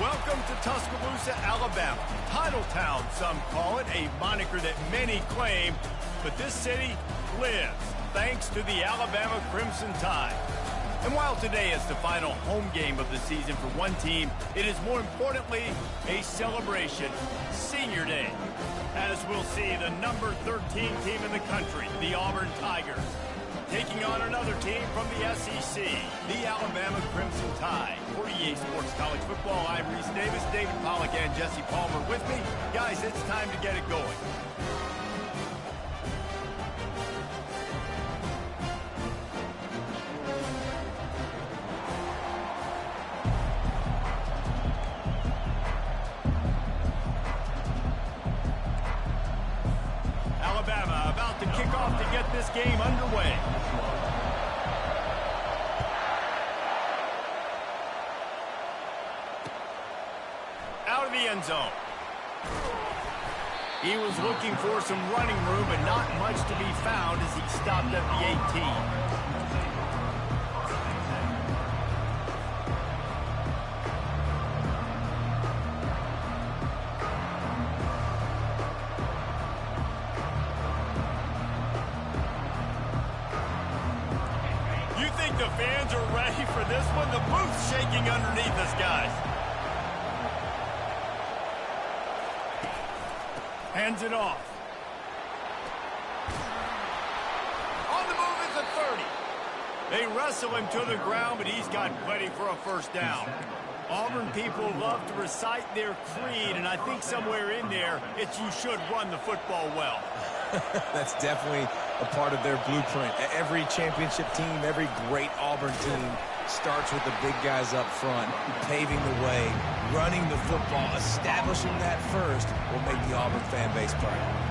Welcome to Tuscaloosa, Alabama. Title Town, some call it, a moniker that many claim. But this city lives thanks to the Alabama Crimson Tide. And while today is the final home game of the season for one team, it is more importantly a celebration, Senior Day. As we'll see, the number 13 team in the country, the Auburn Tigers, taking on another team from the SEC, the Alabama Crimson Tide. For EA Sports College Football, I'm Reese Davis, David Pollack, and Jesse Palmer with me. Guys, it's time to get it going. Alabama about to kick off to get this game underway. Out of the end zone. He was looking for some running room, but not much to be found as he stopped at the 18. The fans are ready for this one. The booth's shaking underneath us, guys. Hands it off. On the move is a 30. They wrestle him to the ground, but he's got plenty for a first down. Auburn people love to recite their creed, and I think somewhere in there, it's you should run the football well. That's definitely a part of their blueprint. Every championship team, every great Auburn team starts with the big guys up front, paving the way, running the football, establishing that first will make the Auburn fan base proud.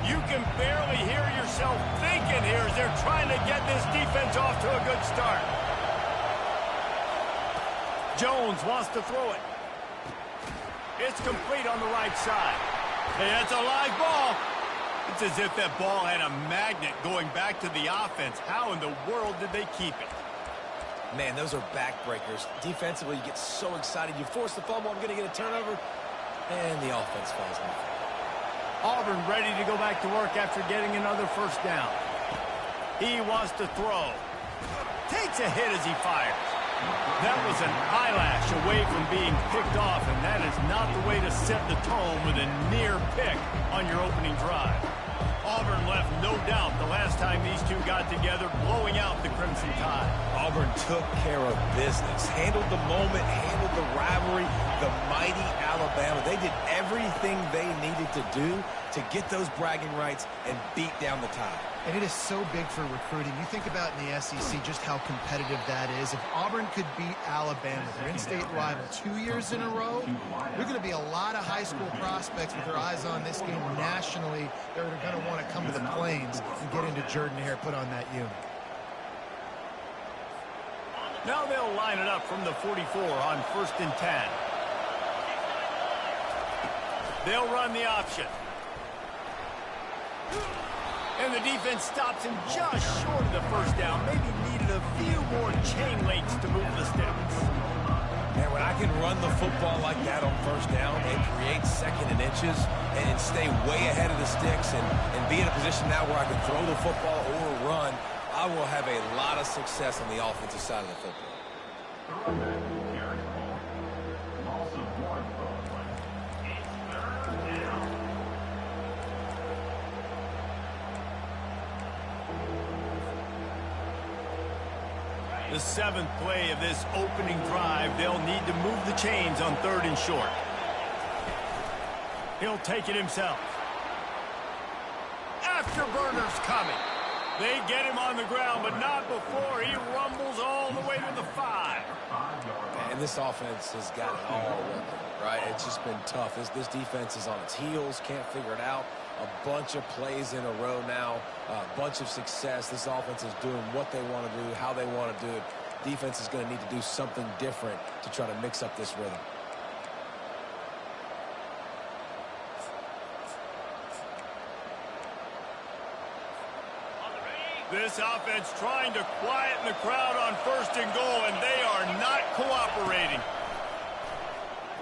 You can barely hear yourself thinking here as they're trying to get this defense off to a good start. Jones wants to throw it. It's complete on the right side. Hey, that's a live ball. It's as if that ball had a magnet going back to the offense. How in the world did they keep it? Man, those are backbreakers. Defensively, you get so excited. You force the fumble, I'm going to get a turnover, and the offense falls off. Auburn ready to go back to work after getting another first down. He wants to throw. Takes a hit as he fires. That was an eyelash away from being picked off, and that is not the way to set the tone with a near pick on your opening drive. Auburn left no doubt the last time these two got together, blowing out the Crimson Tide. Auburn took care of business, handled the moment, handled the rivalry, the mighty Alabama. They did everything they needed to do to get those bragging rights and beat down the Tide. And it is so big for recruiting. You think about in the SEC just how competitive that is. If Auburn could beat Alabama, their in-state rival, 2 years in a row, there's going to be a lot of high school prospects with their eyes on this game nationally. They're going to want to come to the Plains and get into Jordan-Hare, put on that unit. Now they'll line it up from the 44 on 1st and 10. They'll run the option. And the defense stops him just short of the first down. Maybe needed a few more chain links to move the sticks. And when I can run the football like that on first down and create second and inches and stay way ahead of the sticks and be in a position now where I can throw the football or run, I will have a lot of success on the offensive side of the football. The 7th play of this opening drive, they'll need to move the chains on 3rd and short. He'll take it himself. Afterburner's coming. They get him on the ground, but not before he rumbles all the way to the 5. And this offense has got it all working, right? It's just been tough. This defense is on its heels, can't figure it out. A bunch of plays in a row now, a bunch of success. This offense is doing what they want to do, how they want to do it. Defense is going to need to do something different to try to mix up this rhythm. This offense trying to quieten the crowd on 1st and goal, and they are not cooperating.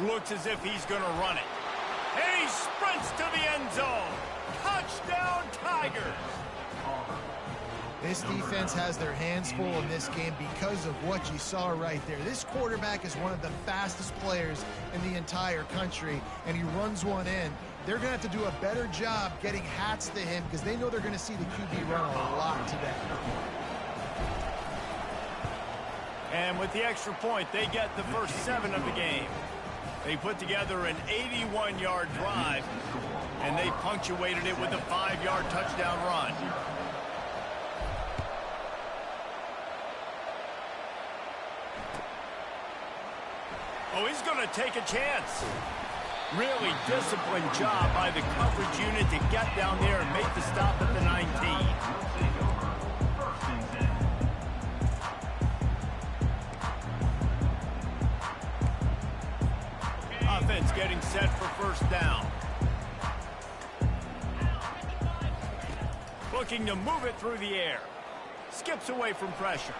Looks as if he's going to run it. And he sprints to the end zone. Touchdown, Tigers. This defense has their hands full in this game because of what you saw right there. This quarterback is one of the fastest players in the entire country, and he runs one in. They're going to have to do a better job getting hats to him because they know they're going to see the QB run a lot today. And with the extra point, they get the first 7 of the game. They put together an 81-yard drive, and they punctuated it with a 5-yard touchdown run. Oh, he's going to take a chance. Really disciplined job by the coverage unit to get down there and make the stop at the 19. Offense getting set for 1st down. Looking to move it through the air. Skips away from pressure.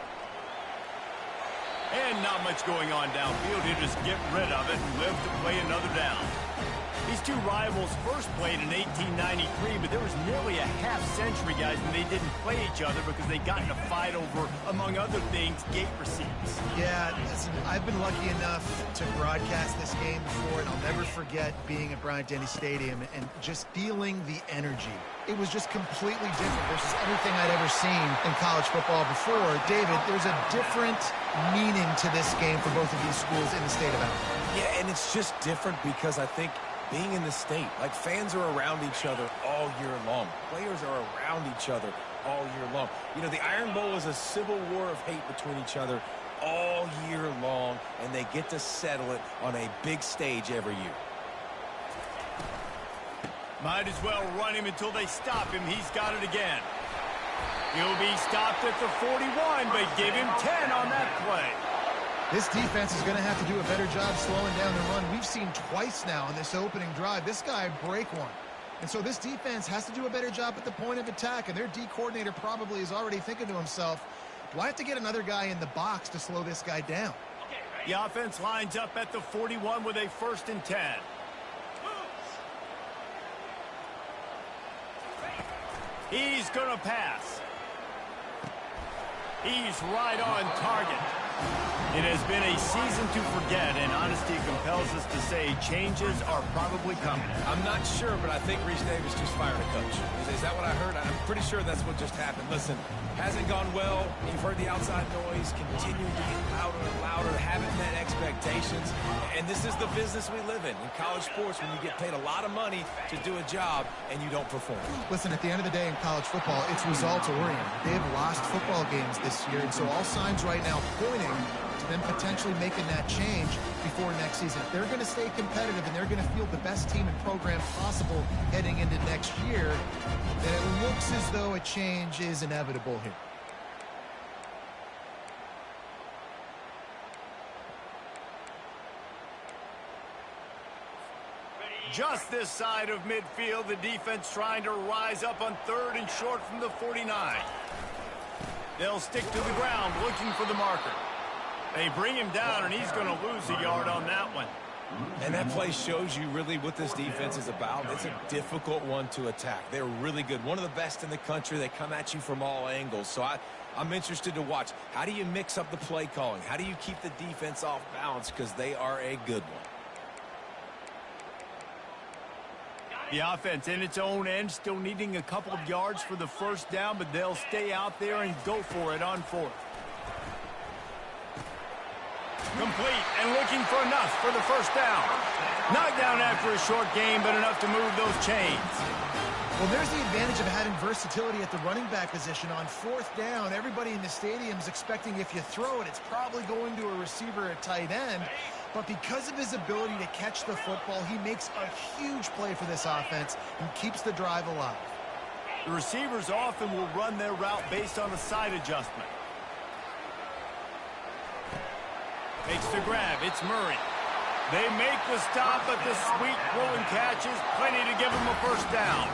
And not much going on downfield. He'll just get rid of it and live to play another down. These two rivals first played in 1893, but there was nearly a half-century, guys, when they didn't play each other because they got in a fight over, among other things, gate receipts. Yeah, listen, I've been lucky enough to broadcast this game before, and I'll never forget being at Bryant-Denny Stadium and just feeling the energy. It was just completely different versus anything I'd ever seen in college football before. David, there's a different meaning to this game for both of these schools in the state of Alabama. Yeah, and it's just different because I think being in the state, like fans are around each other all year long. Players are around each other all year long. You know, the Iron Bowl is a civil war of hate between each other all year long, and they get to settle it on a big stage every year. Might as well run him until they stop him. He's got it again. He'll be stopped at the 41, but give him 10 on that play. This defense is going to have to do a better job slowing down the run. We've seen twice now in this opening drive this guy break one. And so this defense has to do a better job at the point of attack, and their D coordinator probably is already thinking to himself, do I have to get another guy in the box to slow this guy down? The offense lines up at the 41 with a 1st and 10. He's going to pass. He's right on target. It has been a season to forget, and honesty compels us to say changes are probably coming. I'm not sure, but I think Reese Davis just fired a coach. Is that what I heard? I'm pretty sure that's what just happened. Listen, hasn't gone well. You've heard the outside noise continuing to get louder and louder, haven't met expectations. And this is the business we live in college sports, when you get paid a lot of money to do a job and you don't perform. Listen, at the end of the day in college football, it's results-oriented. They have lost football games this year, and so all signs right now pointing to them potentially making that change before next season. If they're going to stay competitive and they're going to field the best team and program possible heading into next year, then it looks as though a change is inevitable here. Just this side of midfield, the defense trying to rise up on 3rd and short from the 49. They'll stick to the ground looking for the marker. They bring him down, and he's going to lose a yard on that one. And that play shows you really what this defense is about. It's a difficult one to attack. They're really good. One of the best in the country. They come at you from all angles. So I'm interested to watch. How do you mix up the play calling? How do you keep the defense off balance? Because they are a good one. The offense in its own end, still needing a couple of yards for the 1st down, but they'll stay out there and go for it on 4th. Complete and looking for enough for the 1st down. Knocked down after a short game, but enough to move those chains. Well, there's the advantage of having versatility at the running back position. On 4th down, everybody in the stadium is expecting if you throw it, it's probably going to a receiver at tight end. But because of his ability to catch the football, he makes a huge play for this offense and keeps the drive alive. The receivers often will run their route based on a side adjustment. Makes the grab. It's Murray. They make the stop, but the sweet throw and catch is plenty to give them a 1st down.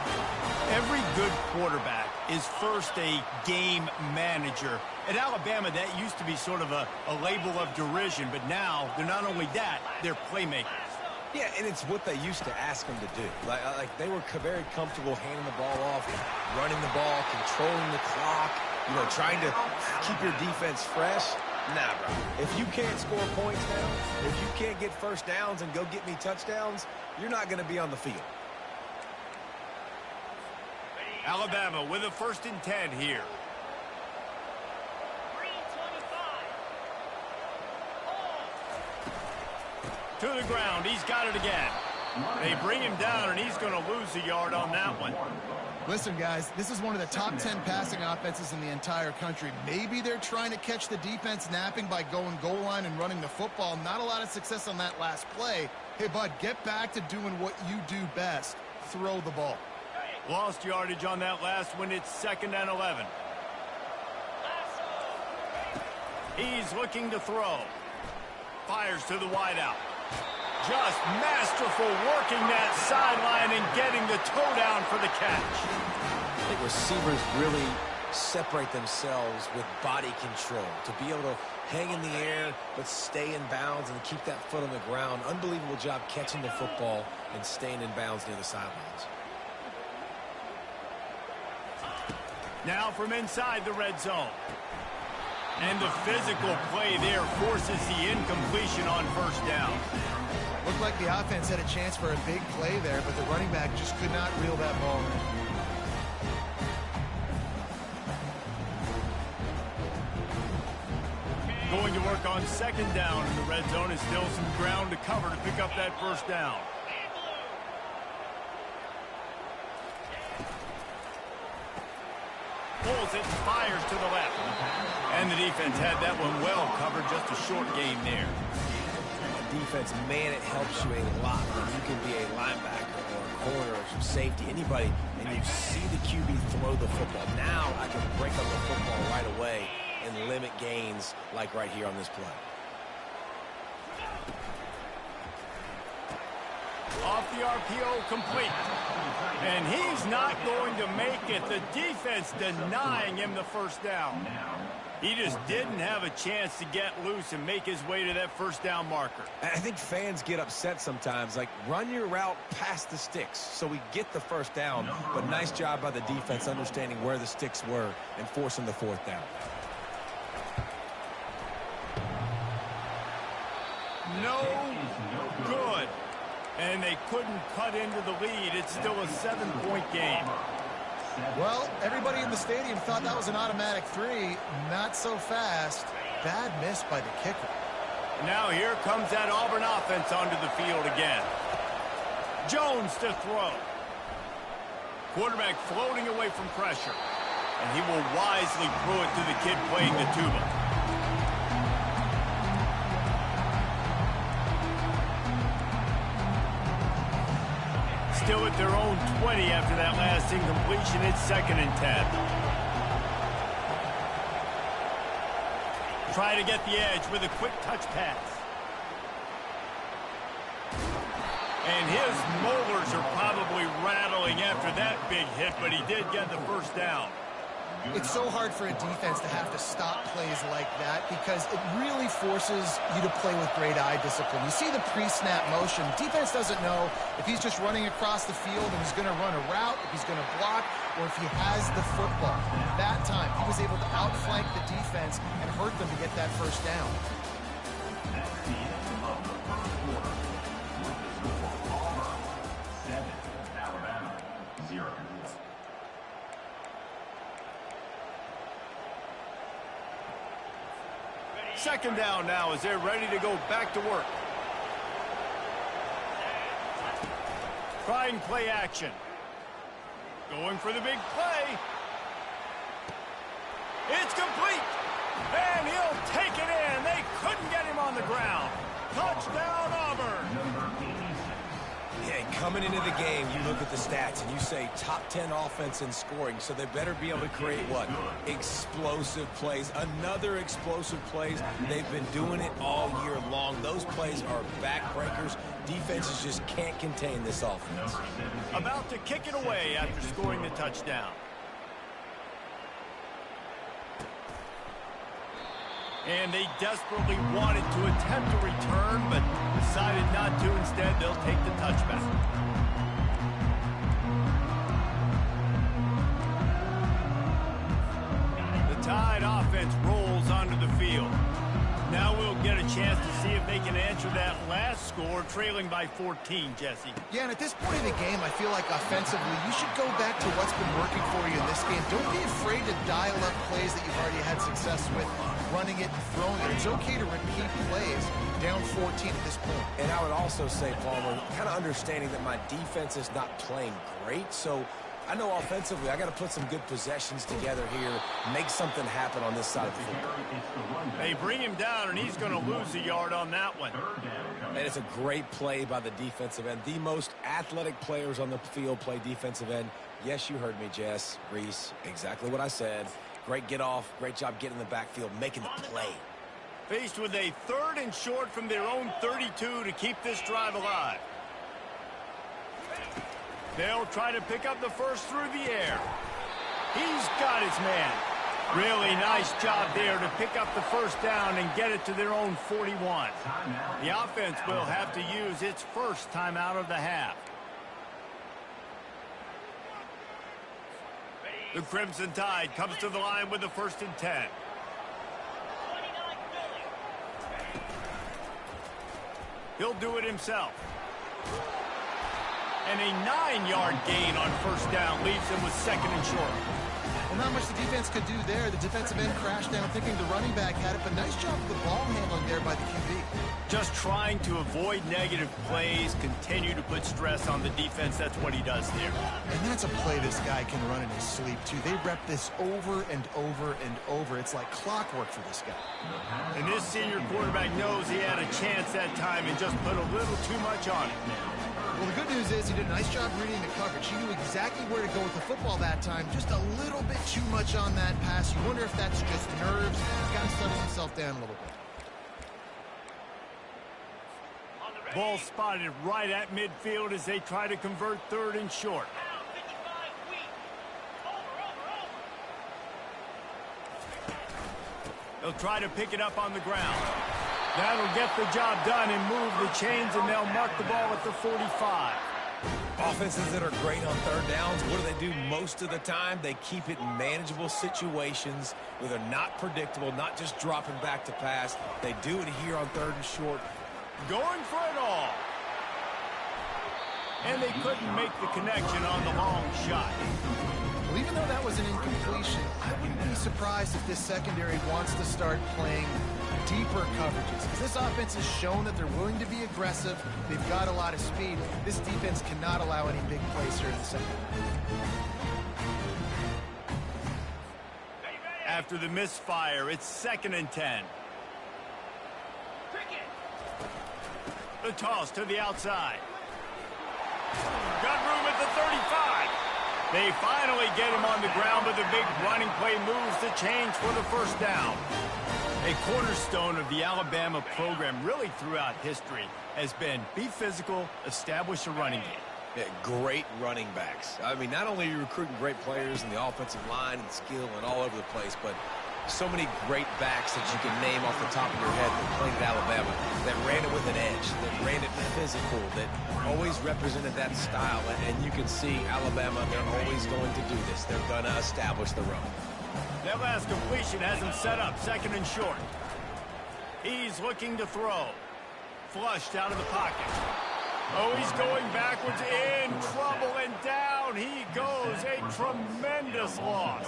Every good quarterback is first a game manager. At Alabama, that used to be sort of a label of derision, but now they're not only that, they're playmakers. Yeah, and it's what they used to ask them to do. Like they were very comfortable handing the ball off, running the ball, controlling the clock, trying to keep your defense fresh. Nah, bro. If you can't score points now, if you can't get first downs and go get me touchdowns, you're not going to be on the field. Alabama with a 1st and 10 here. To the ground. He's got it again. They bring him down, and he's going to lose a yard on that one. Listen, guys, this is one of the top 10 passing offenses in the entire country. Maybe they're trying to catch the defense napping by going goal line and running the football. Not a lot of success on that last play. Hey, bud, get back to doing what you do best. Throw the ball. Lost yardage on that last one. It's 2nd and 11. He's looking to throw. Fires to the wideout. Just masterful working that sideline and getting the toe down for the catch. I think receivers really separate themselves with body control to be able to hang in the air but stay in bounds and keep that foot on the ground. Unbelievable job catching the football and staying in bounds near the sidelines. Now from inside the red zone. And the physical play there forces the incompletion on 1st down. Looked like the offense had a chance for a big play there, but the running back just could not reel that ball in. Going to work on 2nd down in the red zone. Is still some ground to cover to pick up that 1st down. Pulls it and fires to the left. And the defense had that one well covered. Just a short game there. Defense, man, it helps you a lot when you can be a linebacker or a corner or some safety, anybody, and you see the QB throw the football. Now I can break up the football right away and limit gains like right here on this play. Off the RPO, complete. And he's not going to make it. The defense denying him the 1st down. He just didn't have a chance to get loose and make his way to that 1st down marker. I think fans get upset sometimes, like run your route past the sticks so we get the 1st down, but nice job by the defense understanding where the sticks were and forcing the 4th down. No good. And they couldn't cut into the lead. It's still a 7-point game. Well, everybody in the stadium thought that was an automatic 3. Not so fast. Bad miss by the kicker. Now here comes that Auburn offense onto the field again. Jones to throw. Quarterback floating away from pressure. And he will wisely throw it to the kid playing the tuba. Still at their own 20 after that last incompletion. It's 2nd and 10. Try to get the edge with a quick touch pass. And his molars are probably rattling after that big hit, but he did get the 1st down. It's so hard for a defense to have to stop plays like that because it really forces you to play with great eye discipline. You see the pre-snap motion. Defense doesn't know if he's just running across the field and he's going to run a route, if he's going to block, or if he has the football. That time, he was able to outflank the defense and hurt them to get that 1st down. Second down now as they're ready to go back to work. Trying play action. Going for the big play. It's complete. And he'll take it in. They couldn't get him on the ground. Touchdown, Auburn. Yeah, coming into the game, you look at the stats and you say top 10 offense in scoring, so they better be able to create what? Explosive plays. Another explosive plays. They've been doing it all year long. Those plays are backbreakers. Defenses just can't contain this offense. About to kick it away after scoring the touchdown. And they desperately wanted to attempt a return, but decided not to. Instead, they'll take the touchback. The Tide offense rolls onto the field. Now we'll get a chance to see if they can answer that last score, trailing by 14, Jesse. Yeah, and at this point of the game, I feel like offensively, you should go back to what's been working for you in this game. Don't be afraid to dial up plays that you've already had success with, running it and throwing it. It's okay to repeat plays down 14 at this point. And I would also say, Palmer, kind of understanding that my defense is not playing great, so I know offensively I got to put some good possessions together here, make something happen on this side of the football. They bring him down, and he's going to lose a yard on that one. And it's a great play by the defensive end. The most athletic players on the field play defensive end. Yes, you heard me, Jess, Reese, exactly what I said. Great get off, great job getting in the backfield, making the play. Faced with a 3rd and short from their own 32 to keep this drive alive. They'll try to pick up the first through the air. He's got his man. Really nice job there to pick up the first down and get it to their own 41. The offense will have to use its first timeout of the half. The Crimson Tide comes to the line with the 1st and 10. He'll do it himself. And a 9-yard gain on first down leaves him with 2nd and short. Well, not much the defense could do there. The defensive end crashed down thinking the running back had it, but nice job with the ball handling there by the QB. Just trying to avoid negative plays, continue to put stress on the defense. That's what he does there. And that's a play this guy can run in his sleep, too. They rep this over and over and over. It's like clockwork for this guy. And this senior quarterback knows he had a chance that time and just put a little too much on it. Well, the good news is he did a nice job reading the coverage. He knew exactly where to go with the football that time. Just a little bit too much on that pass. You wonder if that's just nerves. He's got to settle himself down a little bit. Ball spotted right at midfield as they try to convert 3rd and short. They'll try to pick it up on the ground. That'll get the job done and move the chains, and they'll mark the ball at the 45. Offenses that are great on 3rd downs, what do? Most of the time? They keep it in manageable situations where they're not predictable, not just dropping back to pass. They do it here on 3rd and short. Going for it all. And they couldn't make the connection on the long shot. Well, even though that was an incompletion, I wouldn't be surprised if this secondary wants to start playing deeper coverages. This offense has shown that they're willing to be aggressive. They've got a lot of speed. This defense cannot allow any big plays here in the second. After the misfire, it's 2nd and 10. The toss to the outside. Got room at the 35. They finally get him on the ground, but the big running play moves the chains for the first down. A cornerstone of the Alabama program really throughout history has been be physical, establish a running game. Yeah, great running backs. I mean, not only are you recruiting great players in the offensive line and skill and all over the place, but so many great backs that you can name off the top of your head that played at Alabama, that ran it with an edge, that ran it physical, that always represented that style. And you can see Alabama, they're always going to do this. They're going to establish the run. That last completion has him set up 2nd and short. He's looking to throw. Flushed out of the pocket. Oh, he's going backwards, in trouble, and down he goes. A tremendous loss.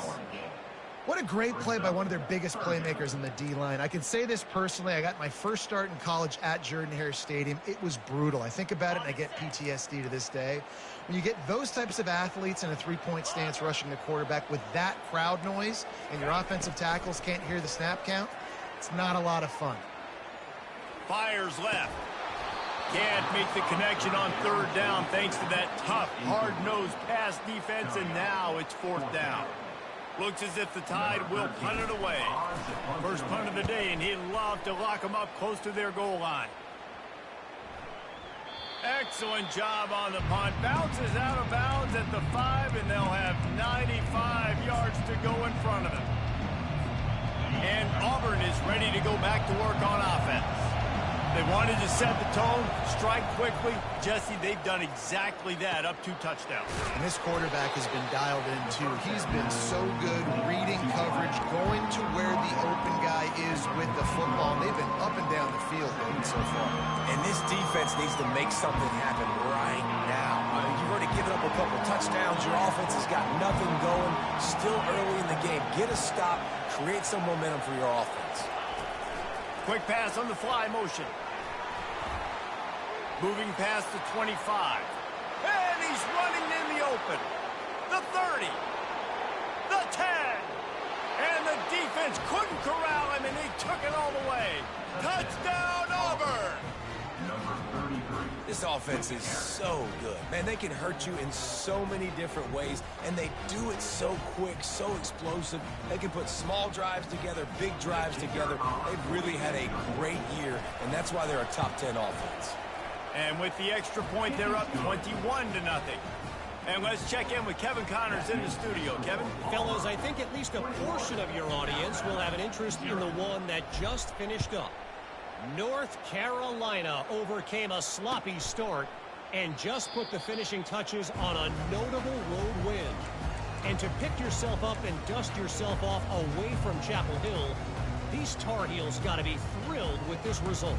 What a great play by one of their biggest playmakers in the D-line. I can say this personally. I got my first start in college at Jordan-Hare Stadium. It was brutal. I think about it, and I get PTSD to this day. When you get those types of athletes in a three-point stance rushing the quarterback with that crowd noise and your offensive tackles can't hear the snap count, it's not a lot of fun. Fires left. Can't make the connection on 3rd down thanks to that tough, hard-nosed pass defense, and now it's 4th down. Looks as if the Tide will punt it away. First punt of the day, and he'd love to lock them up close to their goal line. Excellent job on the punt. Bounces out of bounds at the 5, and they'll have 95 yards to go in front of them. And Auburn is ready to go back to work on offense. They wanted to set the tone, strike quickly. Jesse, they've done exactly that, up 2 touchdowns. And this quarterback has been dialed in, too. He's been so good reading coverage, going to where the open guy is with the football. They've been up and down the field so far. And this defense needs to make something happen right now. I mean, you've already given up a couple touchdowns. Your offense has got nothing going. Still early in the game. Get a stop. Create some momentum for your offense. Quick pass on the fly motion. Moving past the 25. And he's running in the open. The 30. The 10. And the defense couldn't corral him, and he took it all the way. Touchdown, Auburn! This offense is so good. Man, they can hurt you in so many different ways, and they do it so quick, so explosive. They can put small drives together, big drives together. They've really had a great year, and that's why they're a top 10 offense. And with the extra point, they're up 21-0. And let's check in with Kevin Connors in the studio. Kevin? Fellas, I think at least a portion of your audience will have an interest in the one that just finished up. North Carolina overcame a sloppy start and just put the finishing touches on a notable road win. And to pick yourself up and dust yourself off away from Chapel Hill, these Tar Heels got to be thrilled with this result.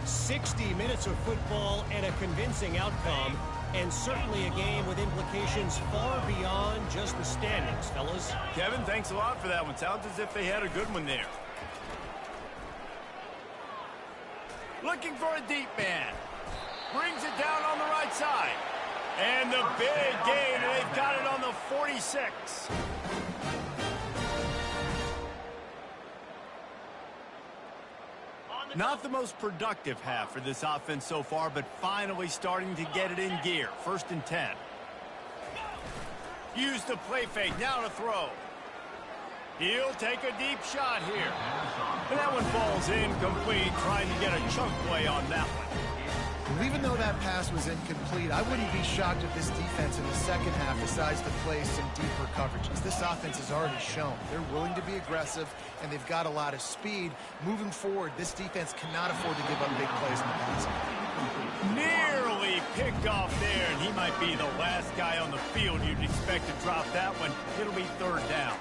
60 minutes of football and a convincing outcome, and certainly a game with implications far beyond just the standings, fellas. Kevin, thanks a lot for that one. Sounds as if they had a good one there. Looking for a deep man. Brings it down on the right side. And the big gain, and they've got it on the 46. Not the most productive half for this offense so far, but finally starting to get it in gear. 1st and 10. Use the play fake, now to throw. He'll take a deep shot here. And that one falls incomplete, trying to get a chunk play on that one. Well, even though that pass was incomplete, I wouldn't be shocked if this defense in the second half decides to play some deeper coverages. This offense has already shown they're willing to be aggressive, and they've got a lot of speed. Moving forward, this defense cannot afford to give up big plays in the passing. Nearly picked off there, and he might be the last guy on the field you'd expect to drop that one. It'll be 3rd down.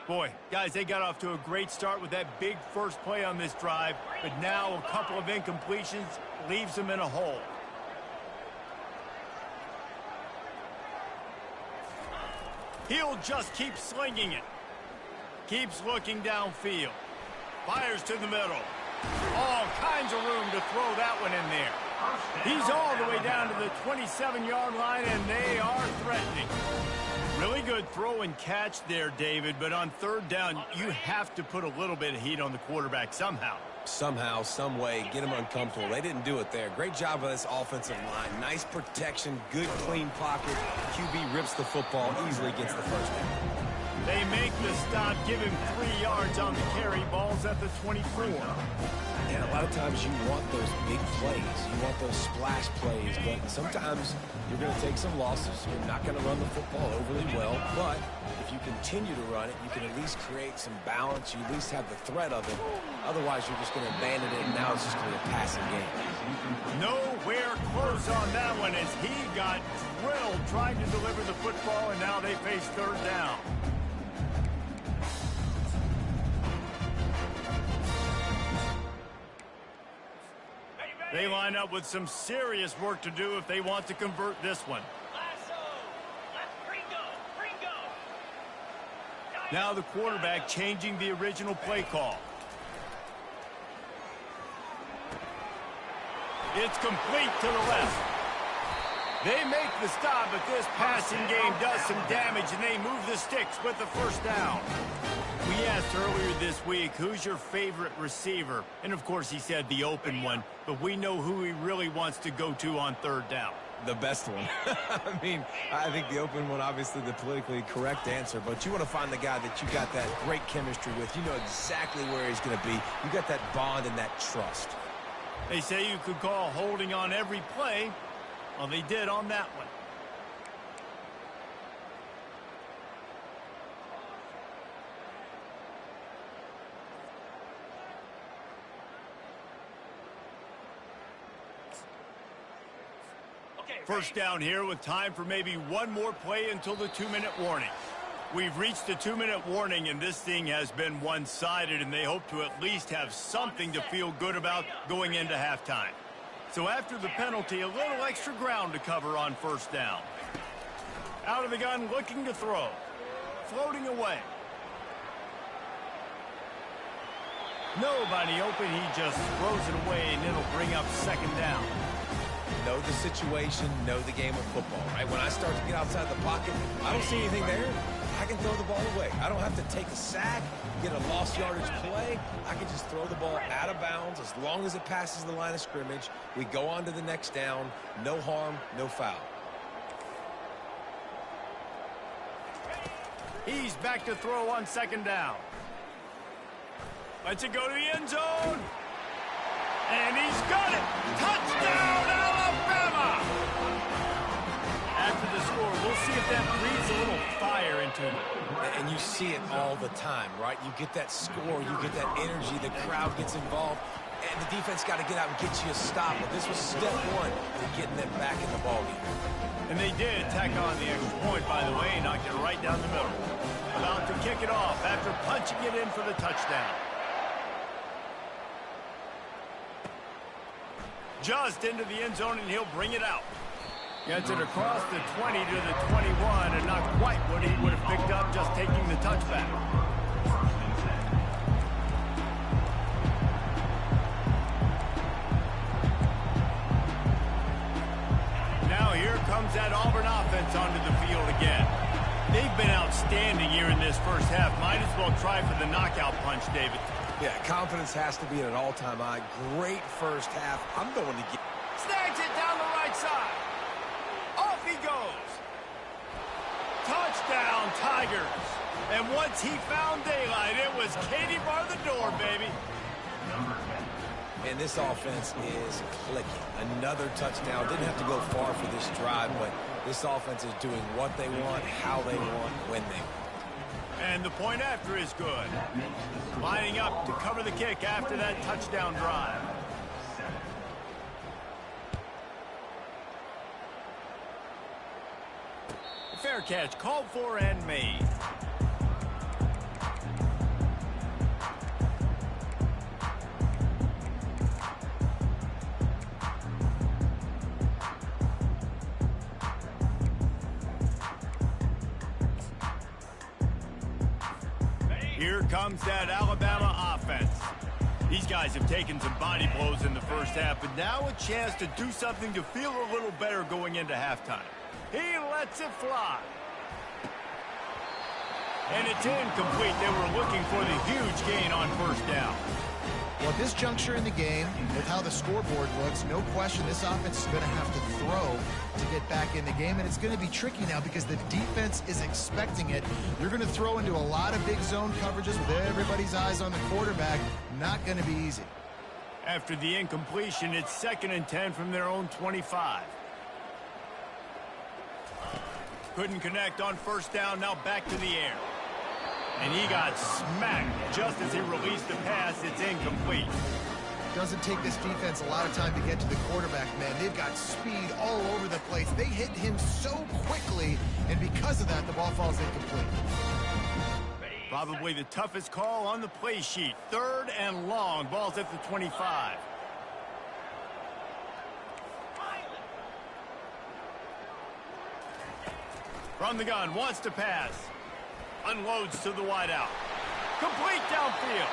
Boy, guys, they got off to a great start with that big first play on this drive, but now a couple of incompletions leaves them in a hole. He'll just keep slinging it. Keeps looking downfield. Fires to the middle. All kinds of room to throw that one in there. He's all the way down to the 27-yard line, and they are threatening. Really good throw and catch there, David, but on 3rd down, you have to put a little bit of heat on the quarterback somehow. Somehow, some way, get them uncomfortable. They didn't do it there. Great job by this offensive line. Nice protection, good clean pocket. QB rips the football, easily gets the 1st down. They make the stop, give him 3 yards on the carry. Ball's at the 24. And a lot of times you want those big plays. You want those splash plays, but sometimes you're going to take some losses. You're not going to run the football overly well, but if you continue to run it, you can at least create some balance. You at least have the threat of it. Otherwise, you're just going to abandon it, and now it's just going to be a passing game. Nowhere close on that one as he got drilled trying to deliver the football, and now they face 3rd down. They line up with some serious work to do if they want to convert this one. Now the quarterback changing the original play call. It's complete to the left. They make the stop, but this passing game does some damage, and they move the sticks with the 1st down. We asked earlier this week, who's your favorite receiver? And, of course, he said the open one, but we know who he really wants to go to on 3rd down. The best one. I mean, I think the open one, obviously the politically correct answer, but you want to find the guy that you got that great chemistry with. You know exactly where he's going to be. You got that bond and that trust. They say you could call holding on every play, Well, they did on that one. First down here with time for maybe one more play until the 2-minute warning. We've reached the 2-minute warning, and this thing has been one-sided, and they hope to at least have something to feel good about going into halftime. So after the penalty, a little extra ground to cover on first down. Out of the gun, looking to throw. Floating away. Nobody open, he just throws it away, and it'll bring up second down. Know the situation, know the game of football, right? When I start to get outside the pocket, I don't see anything there. I can throw the ball away. I don't have to take a sack, get a lost yardage play. I can just throw the ball out of bounds as long as it passes the line of scrimmage. We go on to the next down. No harm, no foul. He's back to throw on second down. Lets it go to the end zone. And he's got it. Touchdown, Alabama! After the score, we'll see if that breathes a little fire into him. And you see it all the time, right? You get that score, you get that energy, the crowd gets involved, and the defense got to get out and get you a stop. But this was step one to getting them back in the ballgame. And they did tack on the extra point, by the way, knocked it right down the middle. About to kick it off after punching it in for the touchdown. Just into the end zone, and he'll bring it out. Gets it across the 20 to the 21, and not quite what he would have picked up just taking the touchback. Now here comes that Auburn offense onto the field again. They've been outstanding here in this first half. Might as well try for the knockout punch, David. Yeah, confidence has to be at an all-time high. Great first half. I'm going to get... Snags it down the right side. Off he goes. Touchdown, Tigers. And once he found daylight, it was Katie bar the door, baby. And this offense is clicking. Another touchdown. Didn't have to go far for this drive, but this offense is doing what they want, how they want, when they want. And the point after is good. Lining up to cover the kick after that touchdown drive. Fair catch called for and made. Here comes that Alabama offense. These guys have taken some body blows in the first half, but now a chance to do something to feel a little better going into halftime. He lets it fly. And it's incomplete. They were looking for the huge gain on first down. Well, at this juncture in the game, with how the scoreboard looks, no question this offense is going to have to throw to get back in the game, and it's going to be tricky now because the defense is expecting it. You're going to throw into a lot of big zone coverages with everybody's eyes on the quarterback. Not going to be easy. After the incompletion, it's 2nd and 10 from their own 25. Couldn't connect on first down, now back to the air. And he got smacked just as he released the pass. It's incomplete. Doesn't take this defense a lot of time to get to the quarterback, man. They've got speed all over the place. They hit him so quickly, and because of that, the ball falls incomplete. Probably the toughest call on the play sheet. 3rd and long. Ball's at the 25. From the gun, wants to pass. Unloads to the wideout. Complete downfield.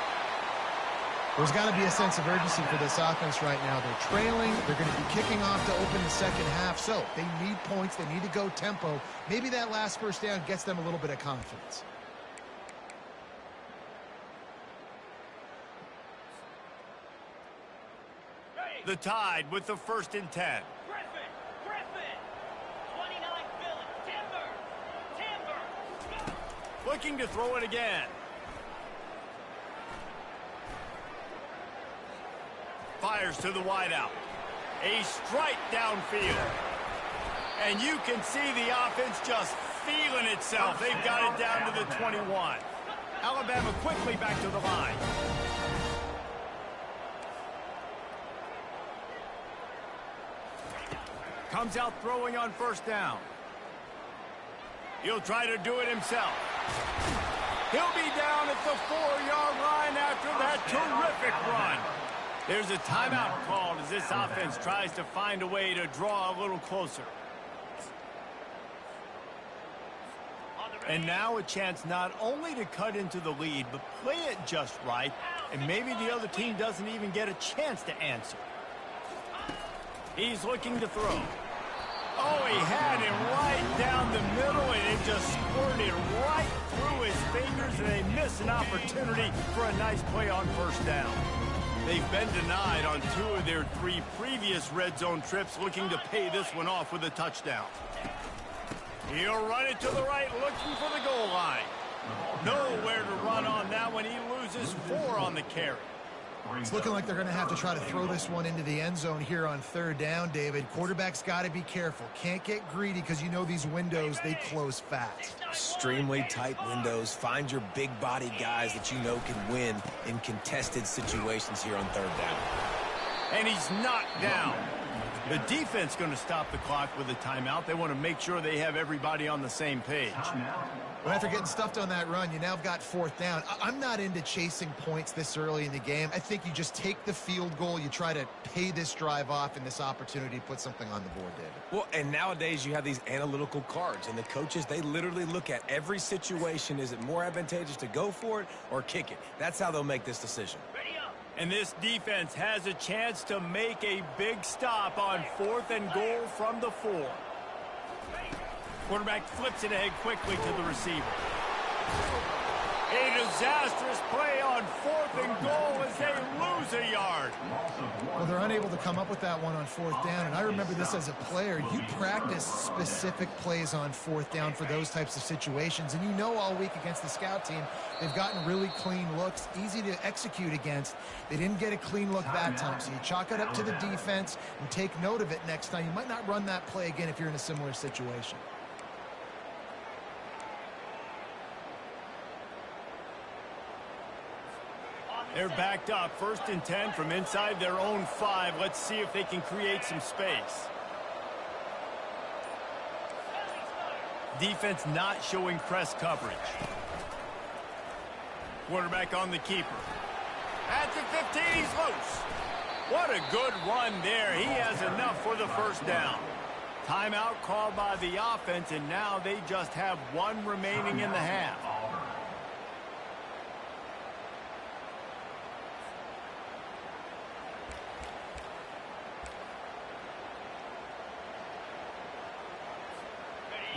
There's got to be a sense of urgency for this offense right now. They're trailing. They're going to be kicking off to open the second half. So they need points. They need to go tempo. Maybe that last first down gets them a little bit of confidence. The Tide with the 1st and 10. Looking to throw it again. Fires to the wideout. A strike downfield. And you can see the offense just feeling itself. They've got it down to the 21. Alabama quickly back to the line. Comes out throwing on first down. He'll try to do it himself. He'll be down at the 4-yard line after that terrific run. There's a timeout called as this offense tries to find a way to draw a little closer. And now a chance not only to cut into the lead, but play it just right, and maybe the other team doesn't even get a chance to answer. He's looking to throw. Oh, he had him right down the middle, and it just squirted right through his fingers, and they miss an opportunity for a nice play on first down. They've been denied on 2 of their 3 previous red zone trips, looking to pay this one off with a touchdown. He'll run it to the right, looking for the goal line. Nowhere to run on that one. He loses 4 on the carry. It's looking like they're going to have to try to throw this one into the end zone here on third down, David. Quarterback's got to be careful. Can't get greedy because you know these windows, they close fast. Extremely tight windows. Find your big body guys that you know can win in contested situations here on third down. And he's knocked down. The defense going to stop the clock with a timeout. They want to make sure they have everybody on the same page. Well, after getting stuffed on that run, you now have got fourth down. I'm not into chasing points this early in the game. I think you just take the field goal. You try to pay this drive off and this opportunity to put something on the board, David. Well, and nowadays you have these analytical cards, and the coaches, they literally look at every situation. Is it more advantageous to go for it or kick it? That's how they'll make this decision. And this defense has a chance to make a big stop on 4th and goal from the 4. Quarterback flips it ahead quickly to the receiver. A disastrous play on 4th and goal as they lose a yard. Well, they're unable to come up with that one on fourth down, and I remember this as a player. You practice specific plays on fourth down for those types of situations, and you know all week against the scout team, they've gotten really clean looks, easy to execute against. They didn't get a clean look that time, so you chalk it up to the defense and take note of it next time. You might not run that play again if you're in a similar situation. They're backed up, 1st and 10 from inside their own 5. Let's see if they can create some space. Defense not showing press coverage. Quarterback on the keeper. At the 15, he's loose. What a good run there. He has enough for the first down. Timeout called by the offense, and now they just have 1 remaining in the half.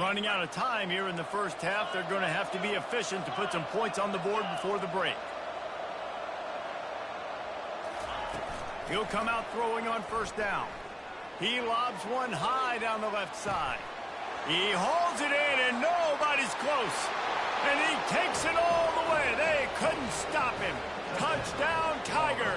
Running out of time here in the first half. They're going to have to be efficient to put some points on the board before the break. He'll come out throwing on first down. He lobs one high down the left side. He holds it in, and nobody's close. And he takes it all the way. They couldn't stop him. Touchdown, Tiger.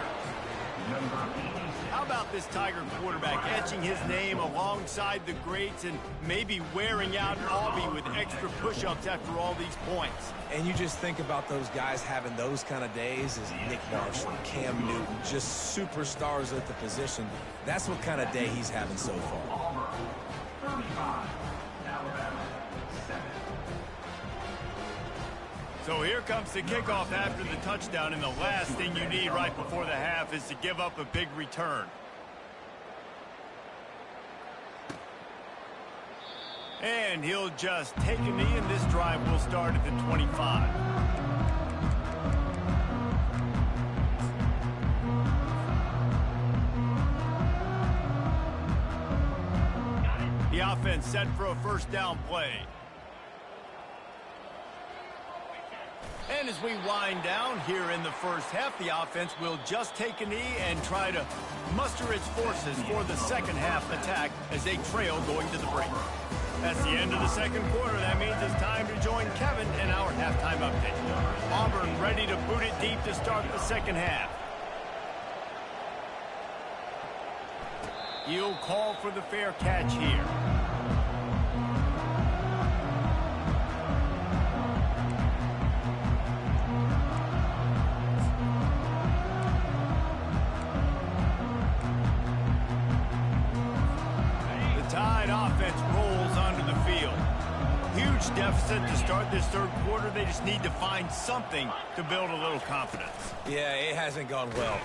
How about this Tiger quarterback etching his name alongside the greats and maybe wearing out Auburn with extra push-ups after all these points? And you just think about those guys having those kind of days as Nick Marshall, Cam Newton, just superstars at the position. That's what kind of day he's having so far. So here comes the kickoff after the touchdown, and the last thing you need right before the half is to give up a big return. And he'll just take a knee, and this drive will start at the 25. The offense set for a first down play. And as we wind down here in the first half, the offense will just take a knee and try to muster its forces for the second half attack as they trail going to the break. That's the end of the second quarter. That means it's time to join Kevin in our halftime update. Auburn ready to boot it deep to start the second half. He'll call for the fair catch here. huge deficit to start this third quarter. They just need to find something to build a little confidence. Yeah, it hasn't gone well.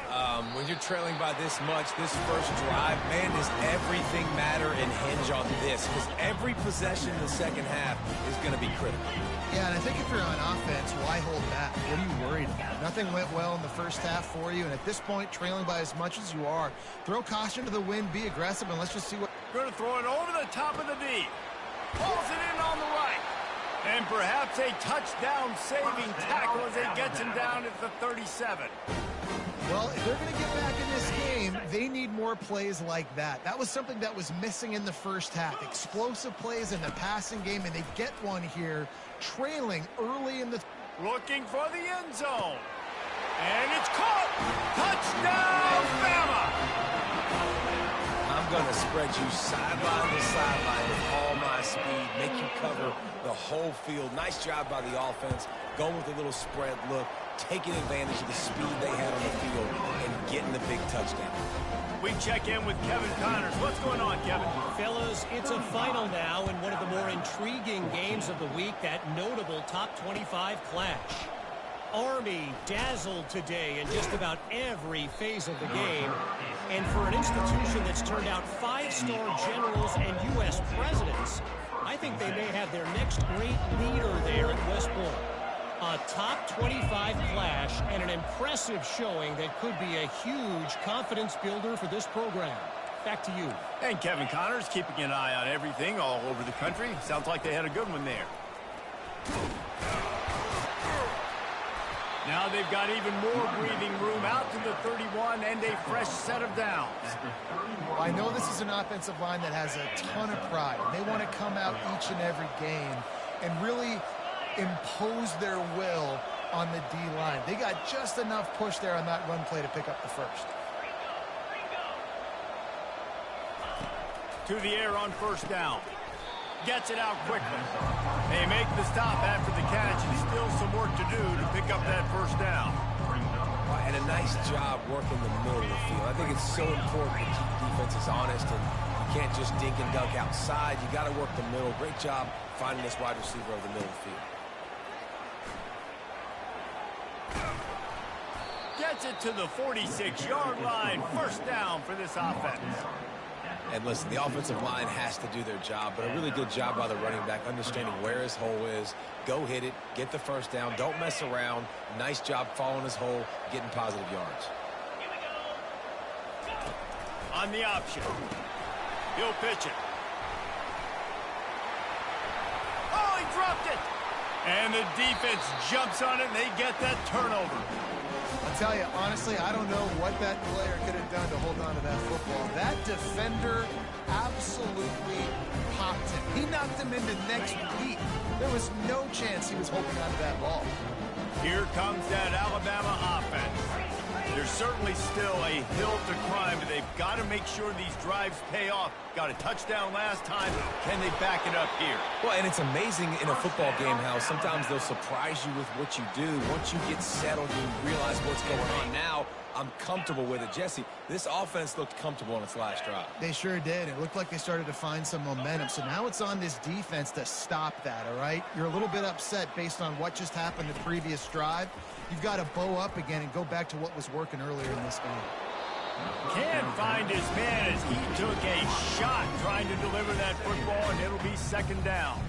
When you're trailing by this much, this first drive, man, does everything matter and hinge on this? Because every possession in the second half is going to be critical. Yeah, and I think if you're on offense, why hold back? What are you worried about? Nothing went well in the first half for you, and at this point, trailing by as much as you are, throw caution to the wind, be aggressive, and let's just see what... Going to throw it over the top of the D. Pulls it in on the right. And perhaps a touchdown-saving tackle as it gets him down at the 37. Well, if they're going to get back in this game, they need more plays like that. That was something that was missing in the first half. Explosive plays in the passing game, and they get one here, trailing early in the... Looking for the end zone. And it's caught. Touchdown, Bama! I'm going to spread you sideline to sideline with all my speed, make you cover the whole field. Nice job by the offense, going with a little spread look, taking advantage of the speed they had on the field and getting the big touchdown. We check in with Kevin Connors. What's going on, Kevin? Fellas, it's a final now in one of the more intriguing games of the week, that notable top 25 clash. Army dazzled today in just about every phase of the game. And for an institution that's turned out 5-star generals and U.S. presidents, I think they may have their next great leader there at West Point. A top 25 clash and an impressive showing that could be a huge confidence builder for this program. Back to you. And Kevin Connors keeping an eye on everything all over the country. Sounds like they had a good one there. Now they've got even more breathing room out to the 31 and a fresh set of downs. Well, I know this is an offensive line that has a ton of pride. They want to come out each and every game and really impose their will on the D-line. They got just enough push there on that run play to pick up the first. To the air on first down. Gets it out quickly. They make the stop after the catch, and still some work to do to pick up that first down. And a nice job working the middle of the field. I think it's so important to keep defenses honest, and you can't just dink and dunk outside. You got to work the middle. Great job finding this wide receiver over the middle of the field. Gets it to the 46-yard line. First down for this offense. And listen, the offensive line has to do their job, but a really good job by the running back, understanding where his hole is. Go hit it, get the first down, don't mess around. Nice job following his hole, getting positive yards. On the option. He'll pitch it. Oh, he dropped it! And the defense jumps on it, and they get that turnover. I'll tell you, honestly, I don't know what that player could have done to hold on to that football. That defender absolutely popped him. He knocked him into next week. There was no chance he was holding on to that ball. Here comes that Alabama offense. There's certainly still a hill to climb, but they've got to make sure these drives pay off. Got a touchdown last time. Can they back it up here? Well, and it's amazing in a football game how sometimes they'll surprise you with what you do. Once you get settled, you realize what's going on. Now, I'm comfortable with it. Jesse, this offense looked comfortable on its last drive. They sure did. It looked like they started to find some momentum. So now it's on this defense to stop that, all right? You're a little bit upset based on what just happened the previous drive. You've got to bow up again and go back to what was working earlier in this game. Can't find his man as he took a shot trying to deliver that football, and it'll be second down.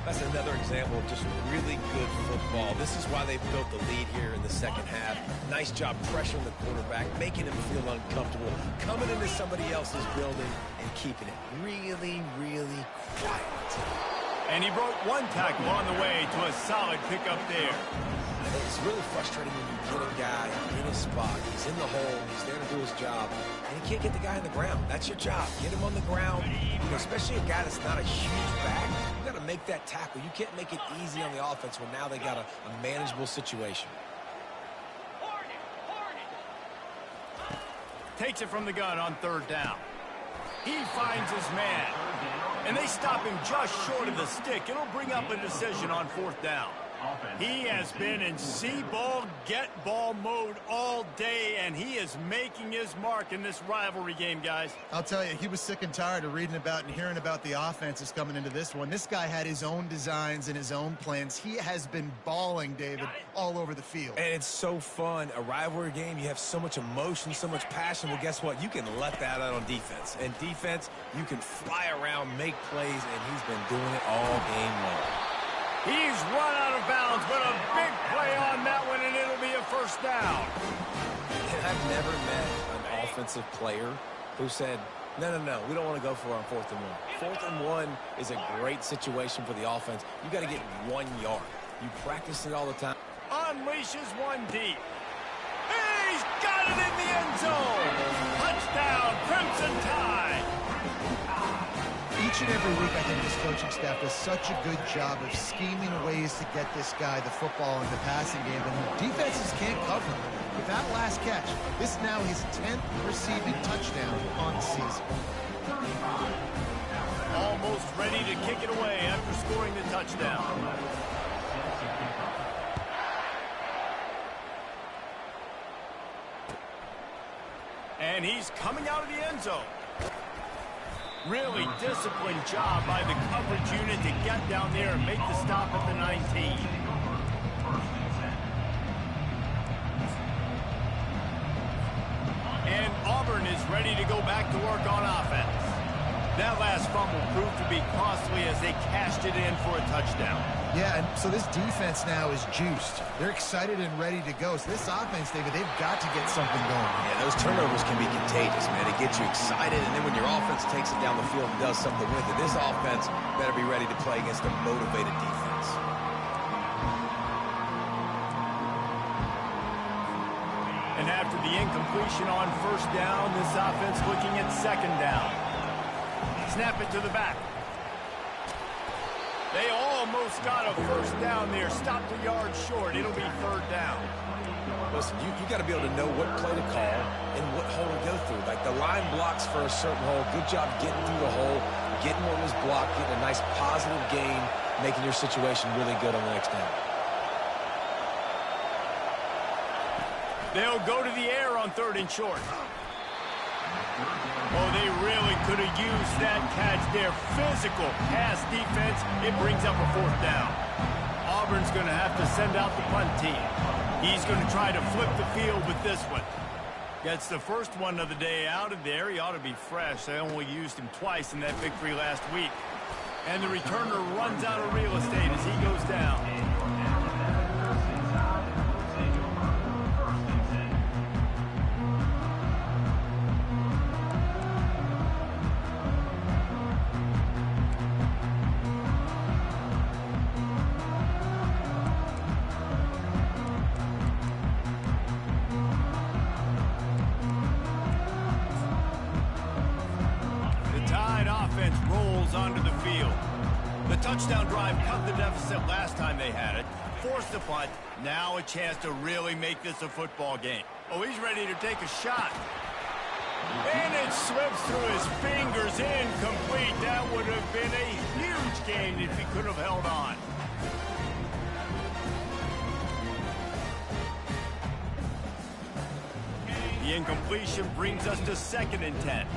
That's another example of just really good football. This is why they built the lead here in the second half. Nice job pressuring the quarterback, making him feel uncomfortable, coming into somebody else's building and keeping it really, really quiet. And he broke one tackle on the way to a solid pickup there. It's really frustrating when you get a guy in his spot. He's in the hole. He's there to do his job. And you can't get the guy on the ground. That's your job. Get him on the ground. Especially a guy that's not a huge back. You got to make that tackle. You can't make it easy on the offense when now they got a manageable situation. Takes it from the gun on third down. He finds his man. And they stop him just short of the stick. It'll bring up a decision on fourth down. He has been in see-ball, get-ball mode all day, and he is making his mark in this rivalry game, guys. I'll tell you, he was sick and tired of reading about and hearing about the offenses coming into this one. This guy had his own designs and his own plans. He has been balling, David, all over the field. And it's so fun. A rivalry game, you have so much emotion, so much passion. Well, guess what? You can let that out on defense. And defense, you can fly around, make plays, and he's been doing it all game long. He's run out of bounds, but a big play on that one, and it'll be a first down. And I've never met an offensive player who said, no, we don't want to go for it on 4th and 1. 4th and 1 is a great situation for the offense. You got to get 1 yard. You practice it all the time. Unleashes one deep. He's got it in the end zone. Touchdown, Crimson Tide. Each and every week, I think this coaching staff does such a good job of scheming ways to get this guy the football in the passing game, and defenses can't cover him. With that last catch, this is now his 10th receiving touchdown on the season. Almost ready to kick it away after scoring the touchdown. And he's coming out of the end zone. Really disciplined job by the coverage unit to get down there and make the stop at the 19. And Auburn is ready to go back to work on offense. That last fumble proved to be costly as they cashed it in for a touchdown. Yeah, and so this defense now is juiced. They're excited and ready to go. So this offense, David, they've got to get something going. Yeah, those turnovers can be contagious, man. It gets you excited, and then when your offense takes it down the field and does something with it, this offense better be ready to play against a motivated defense. And after the incompletion on first down, this offense looking at second down. Snap it to the back. They almost got a first down there. Stopped a yard short. It'll be third down. Listen, you got to be able to know what play to call and what hole to go through. Like the line blocks for a certain hole. Good job getting through the hole, getting what was blocked, getting a nice positive gain, making your situation really good on the next down. They'll go to the air on 3rd and short. Oh, they really could have used that catch there. Physical pass defense. It brings up a 4th down. Auburn's going to have to send out the punt team. He's going to try to flip the field with this one. Gets the first one of the day out of there. He ought to be fresh. They only used him twice in that victory last week. And the returner runs out of real estate as he goes down. Rolls onto the field. The touchdown drive cut the deficit last time they had it. Forced the punt. Now a chance to really make this a football game. Oh, he's ready to take a shot. And it slips through his fingers. Incomplete. That would have been a huge gain if he could have held on. The incompletion brings us to 2nd and 10.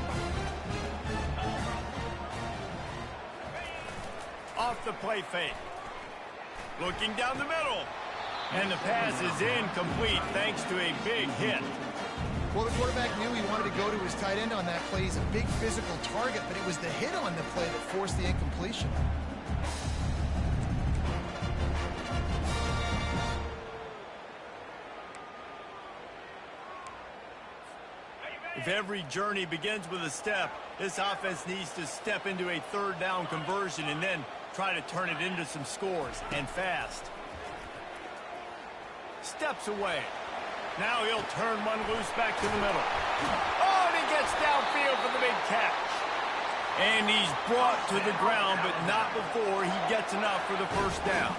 Off the play fake. Looking down the middle. And the pass is incomplete thanks to a big hit. Well, the quarterback knew he wanted to go to his tight end on that play. He's a big physical target, but it was the hit on the play that forced the incompletion. If every journey begins with a step, this offense needs to step into a 3rd down conversion and then try to turn it into some scores, and fast. Steps away. Now he'll turn one loose back to the middle. Oh, and he gets downfield for the big catch. And he's brought to the ground, but not before he gets enough for the first down.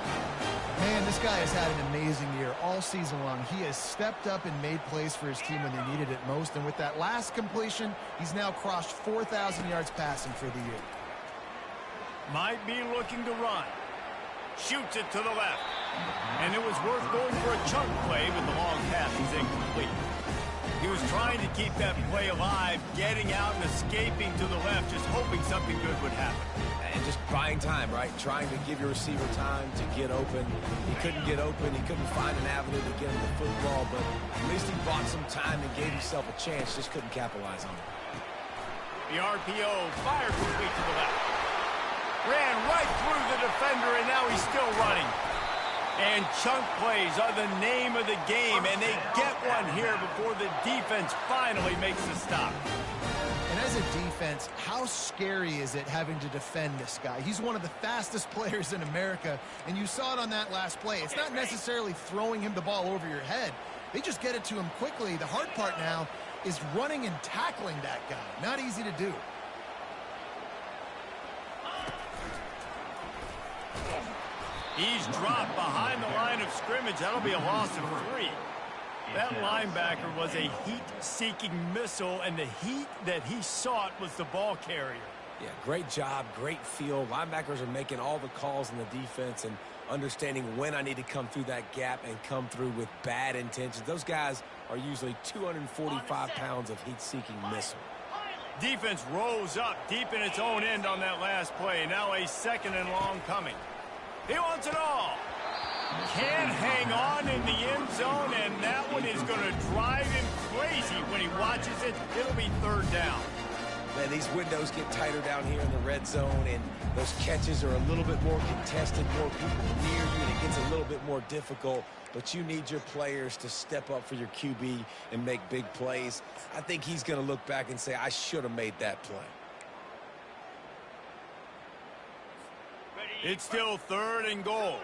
Man, this guy has had an amazing year all season long. He has stepped up and made plays for his team when they needed it most. And with that last completion, he's now crossed 4,000 yards passing for the year. Might be looking to run. Shoots it to the left. And it was worth going for a chunk play, but the long pass is incomplete. He was trying to keep that play alive, getting out and escaping to the left, just hoping something good would happen. And just buying time, right? Trying to give your receiver time to get open. He couldn't get open. He couldn't find an avenue to get him the football, but at least he bought some time and gave himself a chance, just couldn't capitalize on it. The RPO fired complete to the left. Ran right through the defender, and now he's still running. And chunk plays are the name of the game, and they get one here before the defense finally makes the stop. And as a defense, how scary is it having to defend this guy? He's one of the fastest players in America, and you saw it on that last play. It's not necessarily throwing him the ball over your head. They just get it to him quickly. The hard part now is running and tackling that guy. Not easy to do. He's dropped behind the line of scrimmage. That'll be a loss of 3. That linebacker was a heat-seeking missile, and the heat that he sought was the ball carrier. Yeah, great job, great feel. Linebackers are making all the calls in the defense and understanding when I need to come through that gap and come through with bad intentions. Those guys are usually 245 pounds of heat-seeking missile. Defense rose up deep in its own end on that last play. Now a 2nd and long coming. He wants it all. Can't hang on in the end zone, and that one is going to drive him crazy when he watches it. It'll be 3rd down. Man, these windows get tighter down here in the red zone, and those catches are a little bit more contested, more people near you, and it gets a little bit more difficult. But you need your players to step up for your QB and make big plays. I think he's going to look back and say, I should have made that play. It's still 3rd and goal.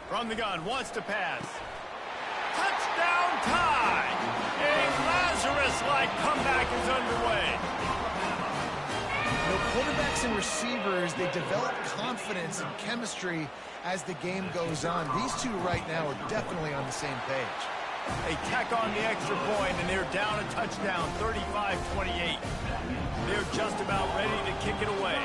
From the gun, wants to pass. Touchdown tie! A Lazarus-like comeback is underway. You know, quarterbacks and receivers, they develop confidence and chemistry as the game goes on. These two right now are definitely on the same page. They tack on the extra point, and they're down a touchdown, 35-28. They're just about ready to kick it away.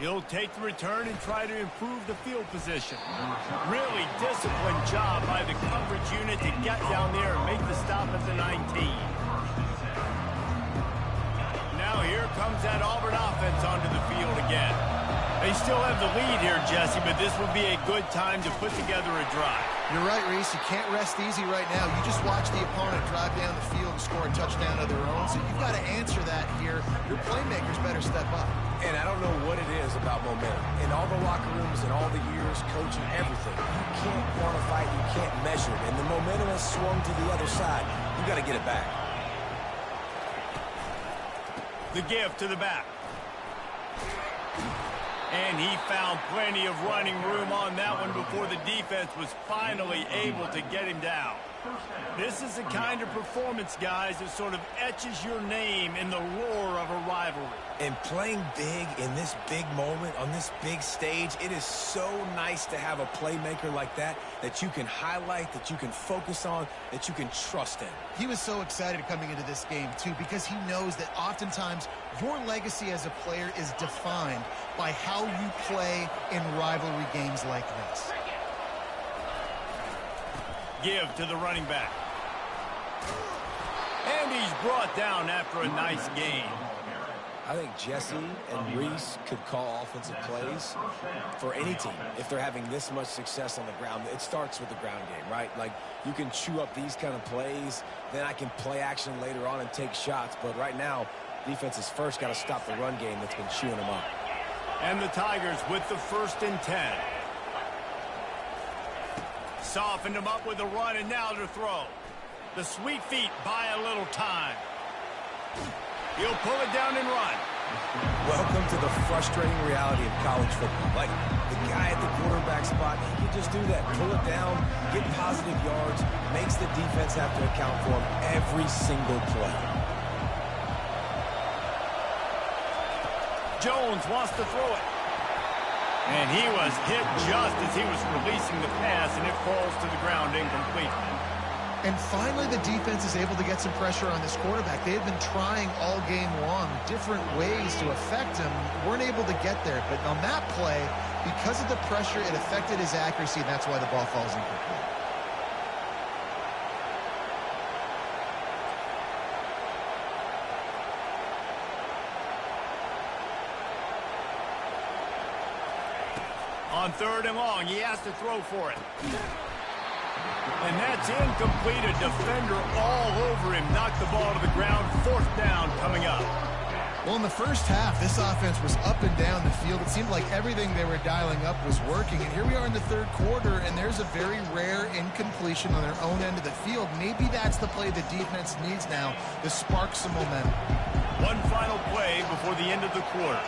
He'll take the return and try to improve the field position. Really disciplined job by the coverage unit to get down there and make the stop at the 19. Now here comes that Auburn offense onto the field again. They still have the lead here, Jesse, but this would be a good time to put together a drive. You're right, Reese. You can't rest easy right now. You just watch the opponent drive down the field and score a touchdown of their own, so you've got to answer that here. Your playmakers better step up. And I don't know what it is about momentum. In all the locker rooms and all the years, coaching, everything, you can't quantify it, you can't measure it. And the momentum has swung to the other side. You got to get it back. The give to the back. And he found plenty of running room on that one before the defense was finally able to get him down. This is the kind of performance, guys, that sort of etches your name in the roar of a rivalry. And playing big in this big moment, on this big stage, it is so nice to have a playmaker like that you can highlight, that you can focus on, that you can trust in. He was so excited coming into this game, too, because he knows that oftentimes your legacy as a player is defined by how you play in rivalry games like this. Give to the running back. And he's brought down after a nice gain. I think Jesse and Reese could call offensive plays for any team if they're having this much success on the ground. It starts with the ground game, right? Like, you can chew up these kind of plays, then I can play action later on and take shots. But right now, defense has first got to stop the run game that's been chewing them up. And the Tigers with the 1st and 10. Softened him up with a run, and now to throw. The sweet feet buy a little time. He'll pull it down and run. Welcome to the frustrating reality of college football. Like, the guy at the quarterback spot, he can just do that. Pull it down, get positive yards, makes the defense have to account for him every single play. Jones wants to throw it. And he was hit just as he was releasing the pass, and it falls to the ground incomplete. And finally, the defense is able to get some pressure on this quarterback. They had been trying all game long different ways to affect him, weren't able to get there. But on that play, because of the pressure, it affected his accuracy, and that's why the ball falls incomplete. On 3rd and long, he has to throw for it. And that's incomplete. A defender all over him. Knocked the ball to the ground. 4th down coming up. Well, in the first half, this offense was up and down the field. It seemed like everything they were dialing up was working. And here we are in the 3rd quarter, and there's a very rare incompletion on their own end of the field. Maybe that's the play the defense needs now to spark some momentum. One final play before the end of the quarter.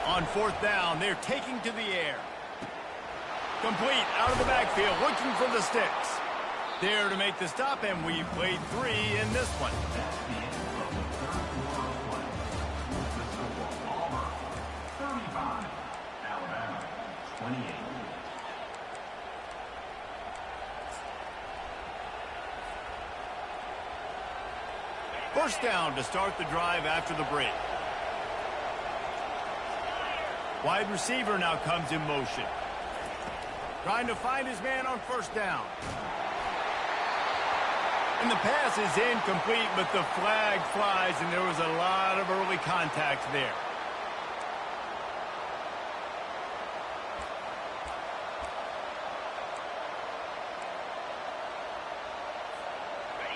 On 4th down, they're taking to the air. Complete out of the backfield, looking for the sticks. There to make the stop, and we played 3 in this one. Alabama, 28. First down to start the drive after the break. Wide receiver now comes in motion. Trying to find his man on 1st down. And the pass is incomplete, but the flag flies, and there was a lot of early contact there.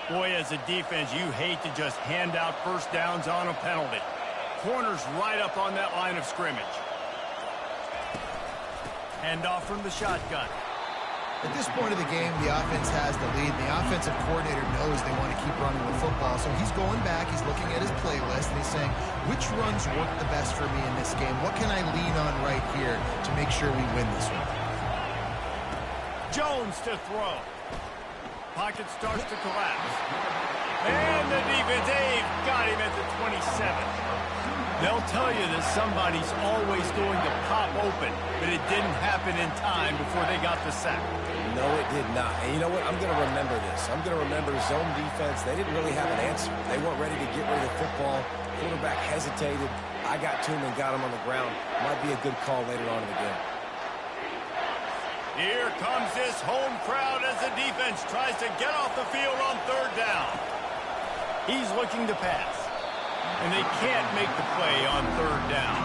Boy, as a defense, you hate to just hand out 1st downs on a penalty. Corners right up on that line of scrimmage. Hand off from the shotgun. At this point of the game, the offense has the lead. The offensive coordinator knows they want to keep running the football, so he's going back, he's looking at his playlist, and he's saying, which runs work the best for me in this game? What can I lean on right here to make sure we win this one? Jones to throw. Pocket starts to collapse. And the defense, they've got him at the 27. They'll tell you that somebody's always going to pop open, but it didn't happen in time before they got the sack. No, it did not. And you know what? I'm going to remember this. I'm going to remember zone defense. They didn't really have an answer. They weren't ready to get rid of the football. Quarterback hesitated. I got to him and got him on the ground. Might be a good call later on in the game. Here comes this home crowd as the defense tries to get off the field on 3rd down. He's looking to pass. And they can't make the play on 3rd down.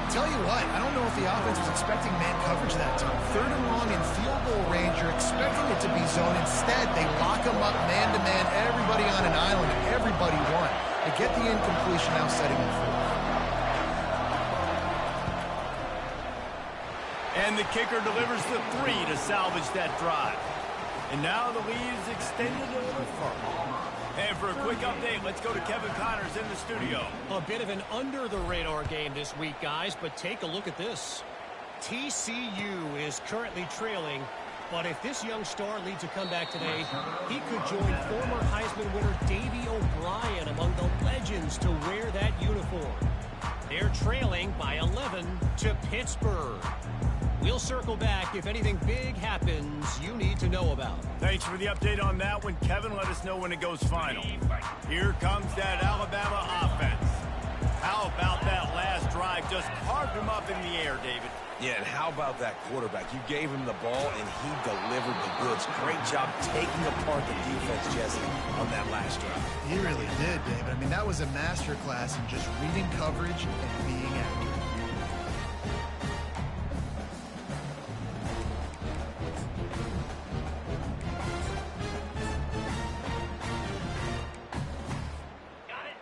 Tell you what, I don't know if the offense was expecting man coverage that time. 3rd and long in field goal range, you're expecting it to be zone. Instead, they lock them up man-to-man, everybody on an island, and everybody won. They get the incompletion, now setting them free. And the kicker delivers the 3 to salvage that drive. And now the lead is extended a little further. And for a quick update, let's go to Kevin Connors in the studio. A bit of an under-the-radar game this week, guys, but take a look at this. TCU is currently trailing, but if this young star leads a comeback today, he could join former Heisman winner Davey O'Brien among the legends to wear that uniform. They're trailing by 11 to Pittsburgh. We'll circle back if anything big happens you need to know about. Thanks for the update on that one, Kevin. Let us know when it goes final. Here comes that Alabama offense. How about that last drive? Just carved him up in the air, David. Yeah, and how about that quarterback? You gave him the ball, and he delivered the goods. Great job taking apart the defense, Jesse, on that last drive. He really did, David. I mean, that was a masterclass in just reading coverage and being accurate.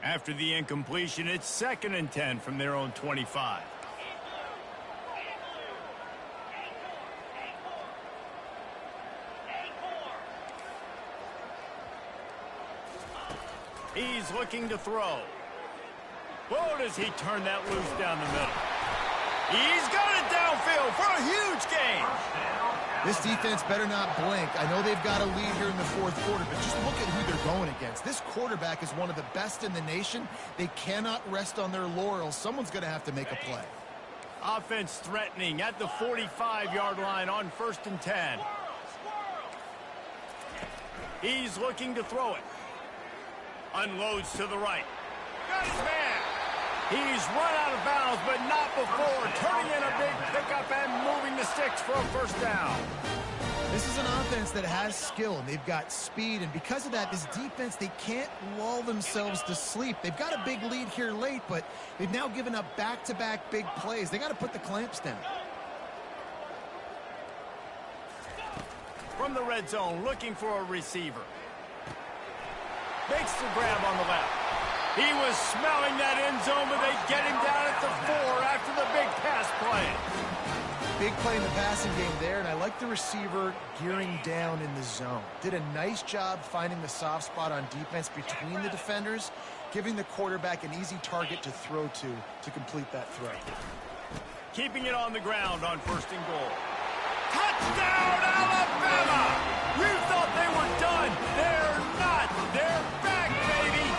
After the incompletion, it's 2nd and 10 from their own 25. He's looking to throw. Whoa, does he turn that loose down the middle. He's got it downfield for a huge gain. This defense better not blink. I know they've got a lead here in the fourth quarter, but just look at who they're going against. This quarterback is one of the best in the nation. They cannot rest on their laurels. Someone's going to have to make a play. Offense threatening at the 45-yard line on 1st and 10. He's looking to throw it. Unloads to the right. Got his man. He's run out of bounds, but not before turning in a big pickup and moving the sticks for a first down. This is an offense that has skill, and they've got speed, and because of that, this defense, they can't lull themselves to sleep. They've got a big lead here late, but they've now given up back-to-back big plays. They got to put the clamps down. From the red zone, looking for a receiver. Makes the grab on the left. He was smelling that end zone, but they get him down at the 4 after the big pass play. Big play in the passing game there, and I like the receiver gearing down in the zone. Did a nice job finding the soft spot on defense between the defenders, giving the quarterback an easy target to throw to complete that throw. Keeping it on the ground on 1st and goal. Touchdown, Alabama! You thought they were done. They're not. They're back, baby.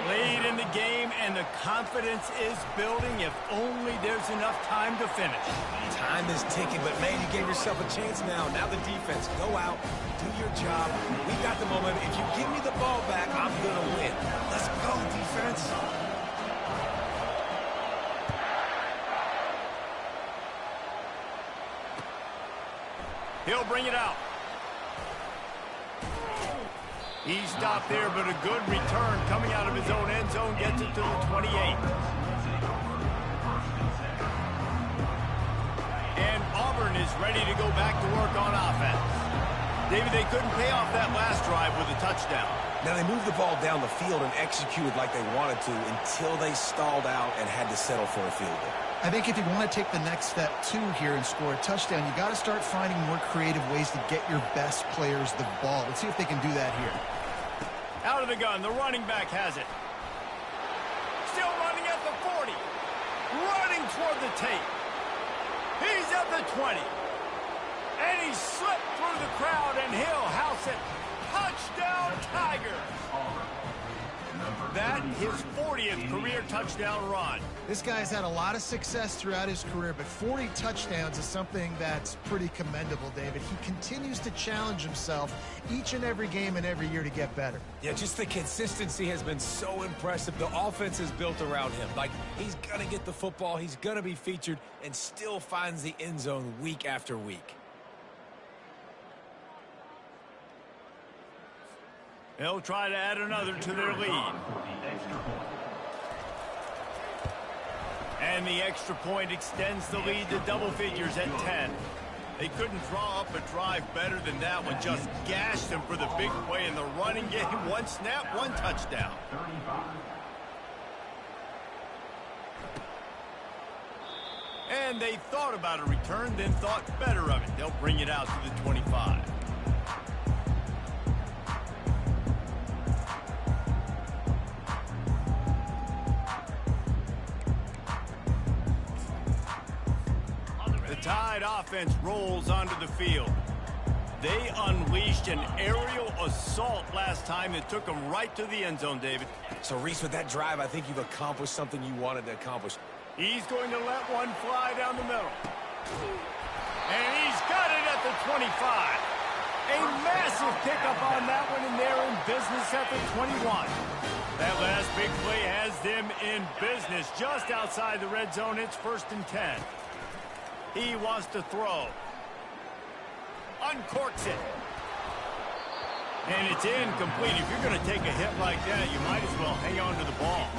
Lead in the game, and the confidence is building if only there's enough time to finish. Time is ticking, but, man, you gave yourself a chance now. Now the defense, go out, do your job. We got the moment. If you give me the ball back, I'm going to win. Let's go, defense. He'll bring it out. He stopped there, but a good return coming out of his own end zone gets it to the 28. And Auburn is ready to go back to work on offense. David, they couldn't pay off that last drive with a touchdown. Now they moved the ball down the field and executed like they wanted to until they stalled out and had to settle for a field goal. I think if you want to take the next step, too, here and score a touchdown, you got to start finding more creative ways to get your best players the ball. Let's see if they can do that here. Out of the gun, the running back has it. Still running at the 40. Running toward the tape. He's at the 20. And he slipped through the crowd, and he'll house it. Touchdown, Tigers! That his 40th career touchdown run. This guy's had a lot of success throughout his career, but 40 touchdowns is something that's pretty commendable, David. He continues to challenge himself each and every game and every year to get better. Yeah, just the consistency has been so impressive. The offense is built around him. Like, he's going to get the football, he's going to be featured, and still finds the end zone week after week. They'll try to add another to their lead. And the extra point extends the lead to double figures at 10. They couldn't draw up a drive better than that one. Just gashed them for the big play in the running game. One snap, one touchdown. And they thought about a return, then thought better of it. They'll bring it out to the 25. Tide offense rolls onto the field. They unleashed an aerial assault last time that took them right to the end zone, David. So, Reese, with that drive, I think you've accomplished something you wanted to accomplish. He's going to let one fly down the middle. And he's got it at the 25. A massive pickup on that one, and they're in business at the 21. That last big play has them in business just outside the red zone. It's 1st and 10. He wants to throw. Uncorks it. And it's incomplete. If you're going to take a hit like that, you might as well hang on to the ball.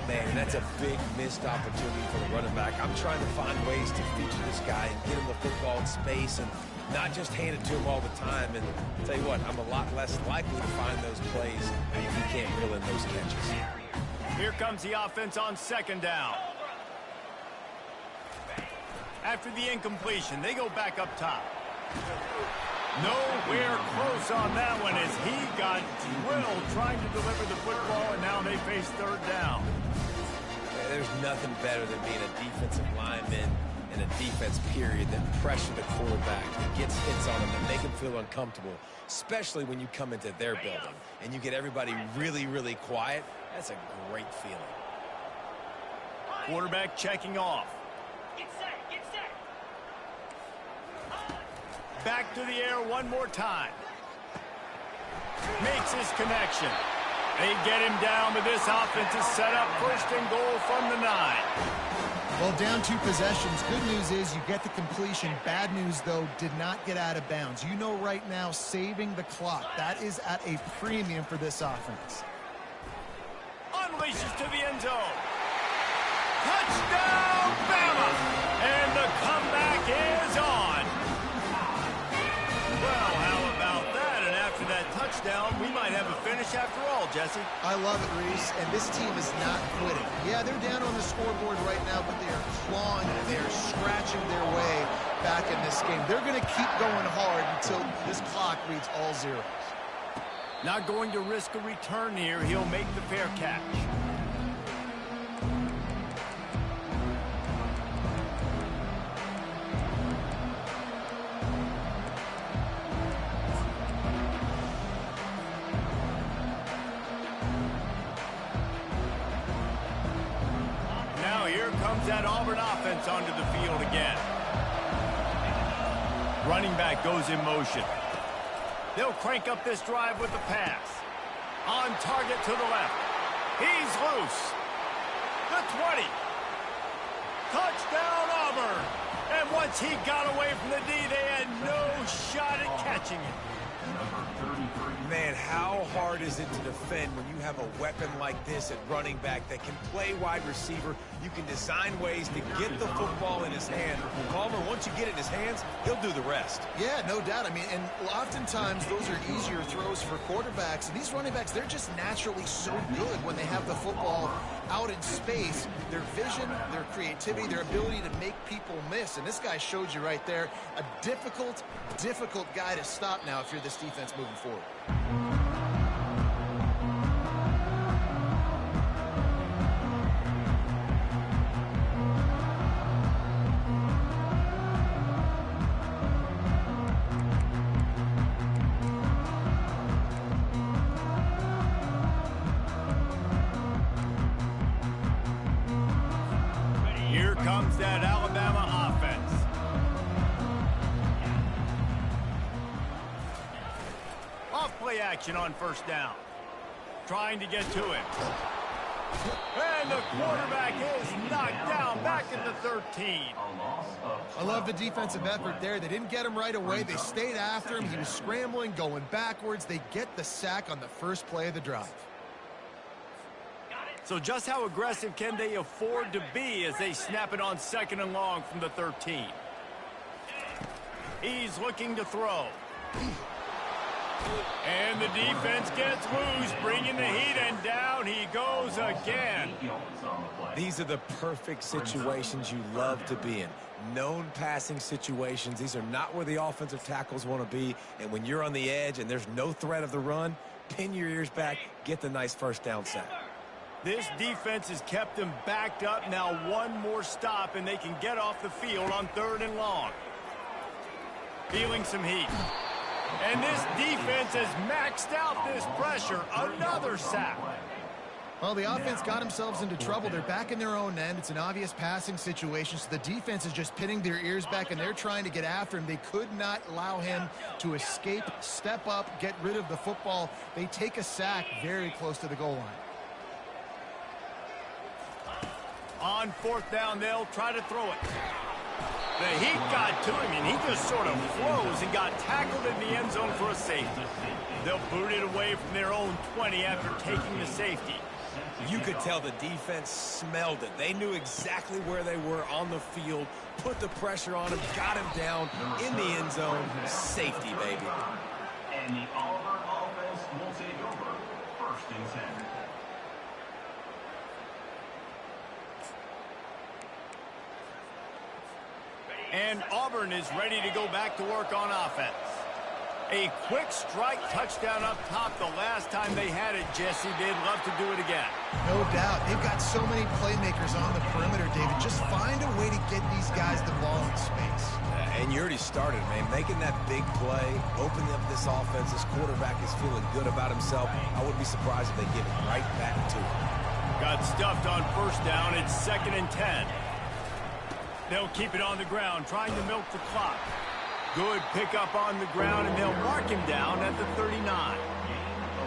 Man, that's a big missed opportunity for the running back. I'm trying to find ways to feature this guy and get him the football in space and not just hand it to him all the time. And I'll tell you what, I'm a lot less likely to find those plays if he can't reel in those catches. Here comes the offense on 2nd down. After the incompletion, they go back up top. Nowhere close on that one as he got drilled trying to deliver the football, and now they face 3rd down. There's nothing better than being a defensive lineman and a defense period that pressure the quarterback, that gets hits on him, that make him feel uncomfortable, especially when you come into their building and you get everybody really, really quiet. That's a great feeling. Quarterback checking off. Get set, get set. Back to the air one more time. Makes his connection. They get him down, but this offense is set up first and goal from the 9. Well, down 2 possessions. Good news is you get the completion. Bad news, though, did not get out of bounds. You know right now, saving the clock. That is at a premium for this offense. Unleashes to the end zone. Touchdown, Bama! And the comeback is on. Well, how about that? And after that touchdown, we might have a finish after all, Jesse. I love it, Reese, and this team is not quitting. Yeah, they're down on the scoreboard right now, but they are clawing and they are scratching their way back in this game. They're going to keep going hard until this clock reads all zeros. Not going to risk a return here. He'll make the fair catch. Now here comes that Auburn offense onto the field again. Running back goes in motion. They'll crank up this drive with the pass. On target to the left. He's loose. The 20. Touchdown, Auburn. And once he got away from the D, they had no shot at catching it. Man, how hard is it to defend when you have a weapon like this at running back that can play wide receiver? You can design ways to get the football in his hand. Palmer, once you get it in his hands, he'll do the rest. Yeah, no doubt. I mean, and oftentimes those are easier throws for quarterbacks. And these running backs, they're just naturally so good when they have the football out in space. Their vision, their creativity, their ability to make people miss. And this guy showed you right there, a difficult guy to stop now if you're this defense moving forward. Here comes that Alabama offense. Off-play action on first down. Trying to get to it. And the quarterback is knocked down back at the 13. I love the defensive effort there. They didn't get him right away. They stayed after him. He was scrambling, going backwards. They get the sack on the first play of the drive. So just how aggressive can they afford to be as they snap it on second and long from the 13? He's looking to throw. And the defense gets loose, bringing the heat, and down he goes again. These are the perfect situations you love to be in. Known passing situations. These are not where the offensive tackles want to be. And when you're on the edge and there's no threat of the run, pin your ears back, get the nice first down sack. This defense has kept them backed up. Now one more stop, and they can get off the field on third and long. Feeling some heat. And this defense has maxed out this pressure. Another sack. Well, the offense got themselves into trouble. They're back in their own end. It's an obvious passing situation, so the defense is just pinning their ears back, and they're trying to get after him. They could not allow him to escape, step up, get rid of the football. They take a sack very close to the goal line. On fourth down, they'll try to throw it. The heat got to him, and he just sort of froze and got tackled in the end zone for a safety. They'll boot it away from their own 20 after taking the safety. You could tell the defense smelled it. They knew exactly where they were on the field, put the pressure on him, got him down in the end zone. Safety, baby. And the Auburn offense will take over first and 10. And Auburn is ready to go back to work on offense. A quick strike touchdown up top the last time they had it, Jesse. They'd love to do it again. No doubt. They've got so many playmakers on the perimeter, David. Just find a way to get these guys the ball in space. And you already started, man. Making that big play, opening up this offense. This quarterback is feeling good about himself. I wouldn't be surprised if they give it right back to him. Got stuffed on first down. It's 2nd and 10. They'll keep it on the ground, trying to milk the clock. Good pickup on the ground, and they'll mark him down at the 39.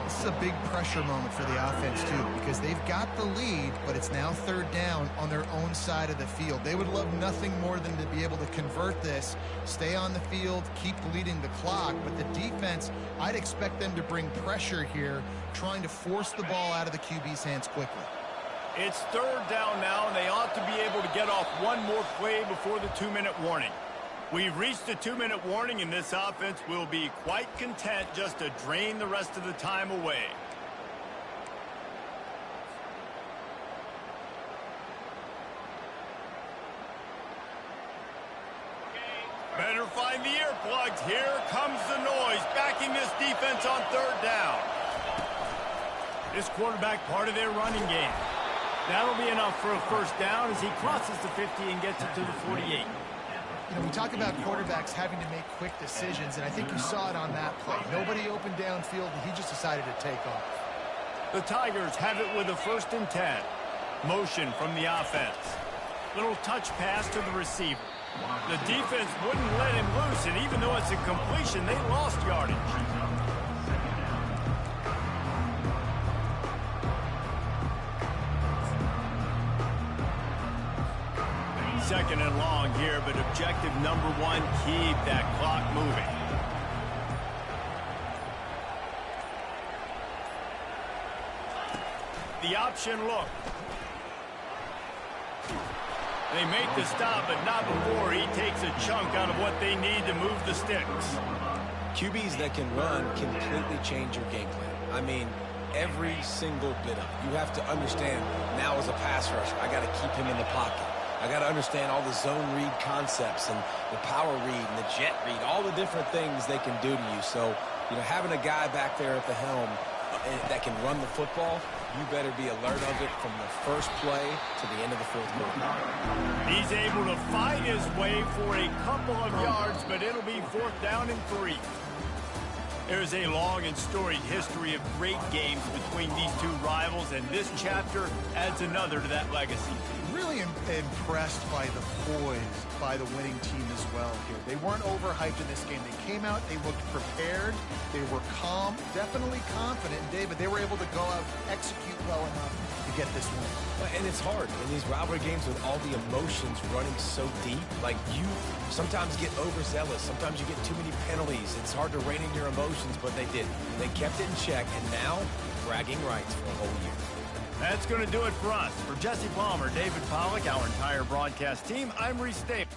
This is a big pressure moment for the offense, too, because they've got the lead, but it's now 3rd down on their own side of the field. They would love nothing more than to be able to convert this, stay on the field, keep bleeding the clock. But the defense, I'd expect them to bring pressure here, trying to force the ball out of the QB's hands quickly. It's 3rd down now, and they ought to be able to get off one more play before the 2-minute warning. We've reached the 2-minute warning, and this offense will be quite content just to drain the rest of the time away. Better find the earplugs. Here comes the noise, backing this defense on 3rd down. This quarterback part of their running game. That'll be enough for a first down as he crosses the 50 and gets it to the 48. You know, we talk about quarterbacks having to make quick decisions, and I think you saw it on that play. Nobody open downfield, and he just decided to take off. The Tigers have it with a 1st and 10. Motion from the offense. Little touch pass to the receiver. The defense wouldn't let him loose, and even though it's a completion, they lost yardage. 2nd and long here, but objective number 1, keep that clock moving. The option look. They make the stop, but not before he takes a chunk out of what they need to move the sticks. QBs that can run completely change your game plan. I mean, every single bit of it. You have to understand, now as a pass rusher, I got to keep him in the pocket. I got to understand all the zone read concepts and the power read and the jet read, all the different things they can do to you. So, you know, having a guy back there at the helm that can run the football, you better be alert of it from the first play to the end of the 4th quarter. He's able to fight his way for a couple of yards, but it'll be 4th down and 3. There's a long and storied history of great games between these two rivals, and this chapter adds another to that legacy. Really impressed by the poise by the winning team as well here. They weren't overhyped in this game. They came out, they looked prepared, they were calm, definitely confident, and David, they were able to go out and execute well enough to get this win. And it's hard in these rivalry games with all the emotions running so deep. Like, you sometimes get overzealous. Sometimes you get too many penalties. It's hard to rein in your emotions, but they did. They kept it in check, and now bragging rights for a whole year. That's going to do it for us. For Jesse Palmer, David Pollack, our entire broadcast team, I'm Reese Davis.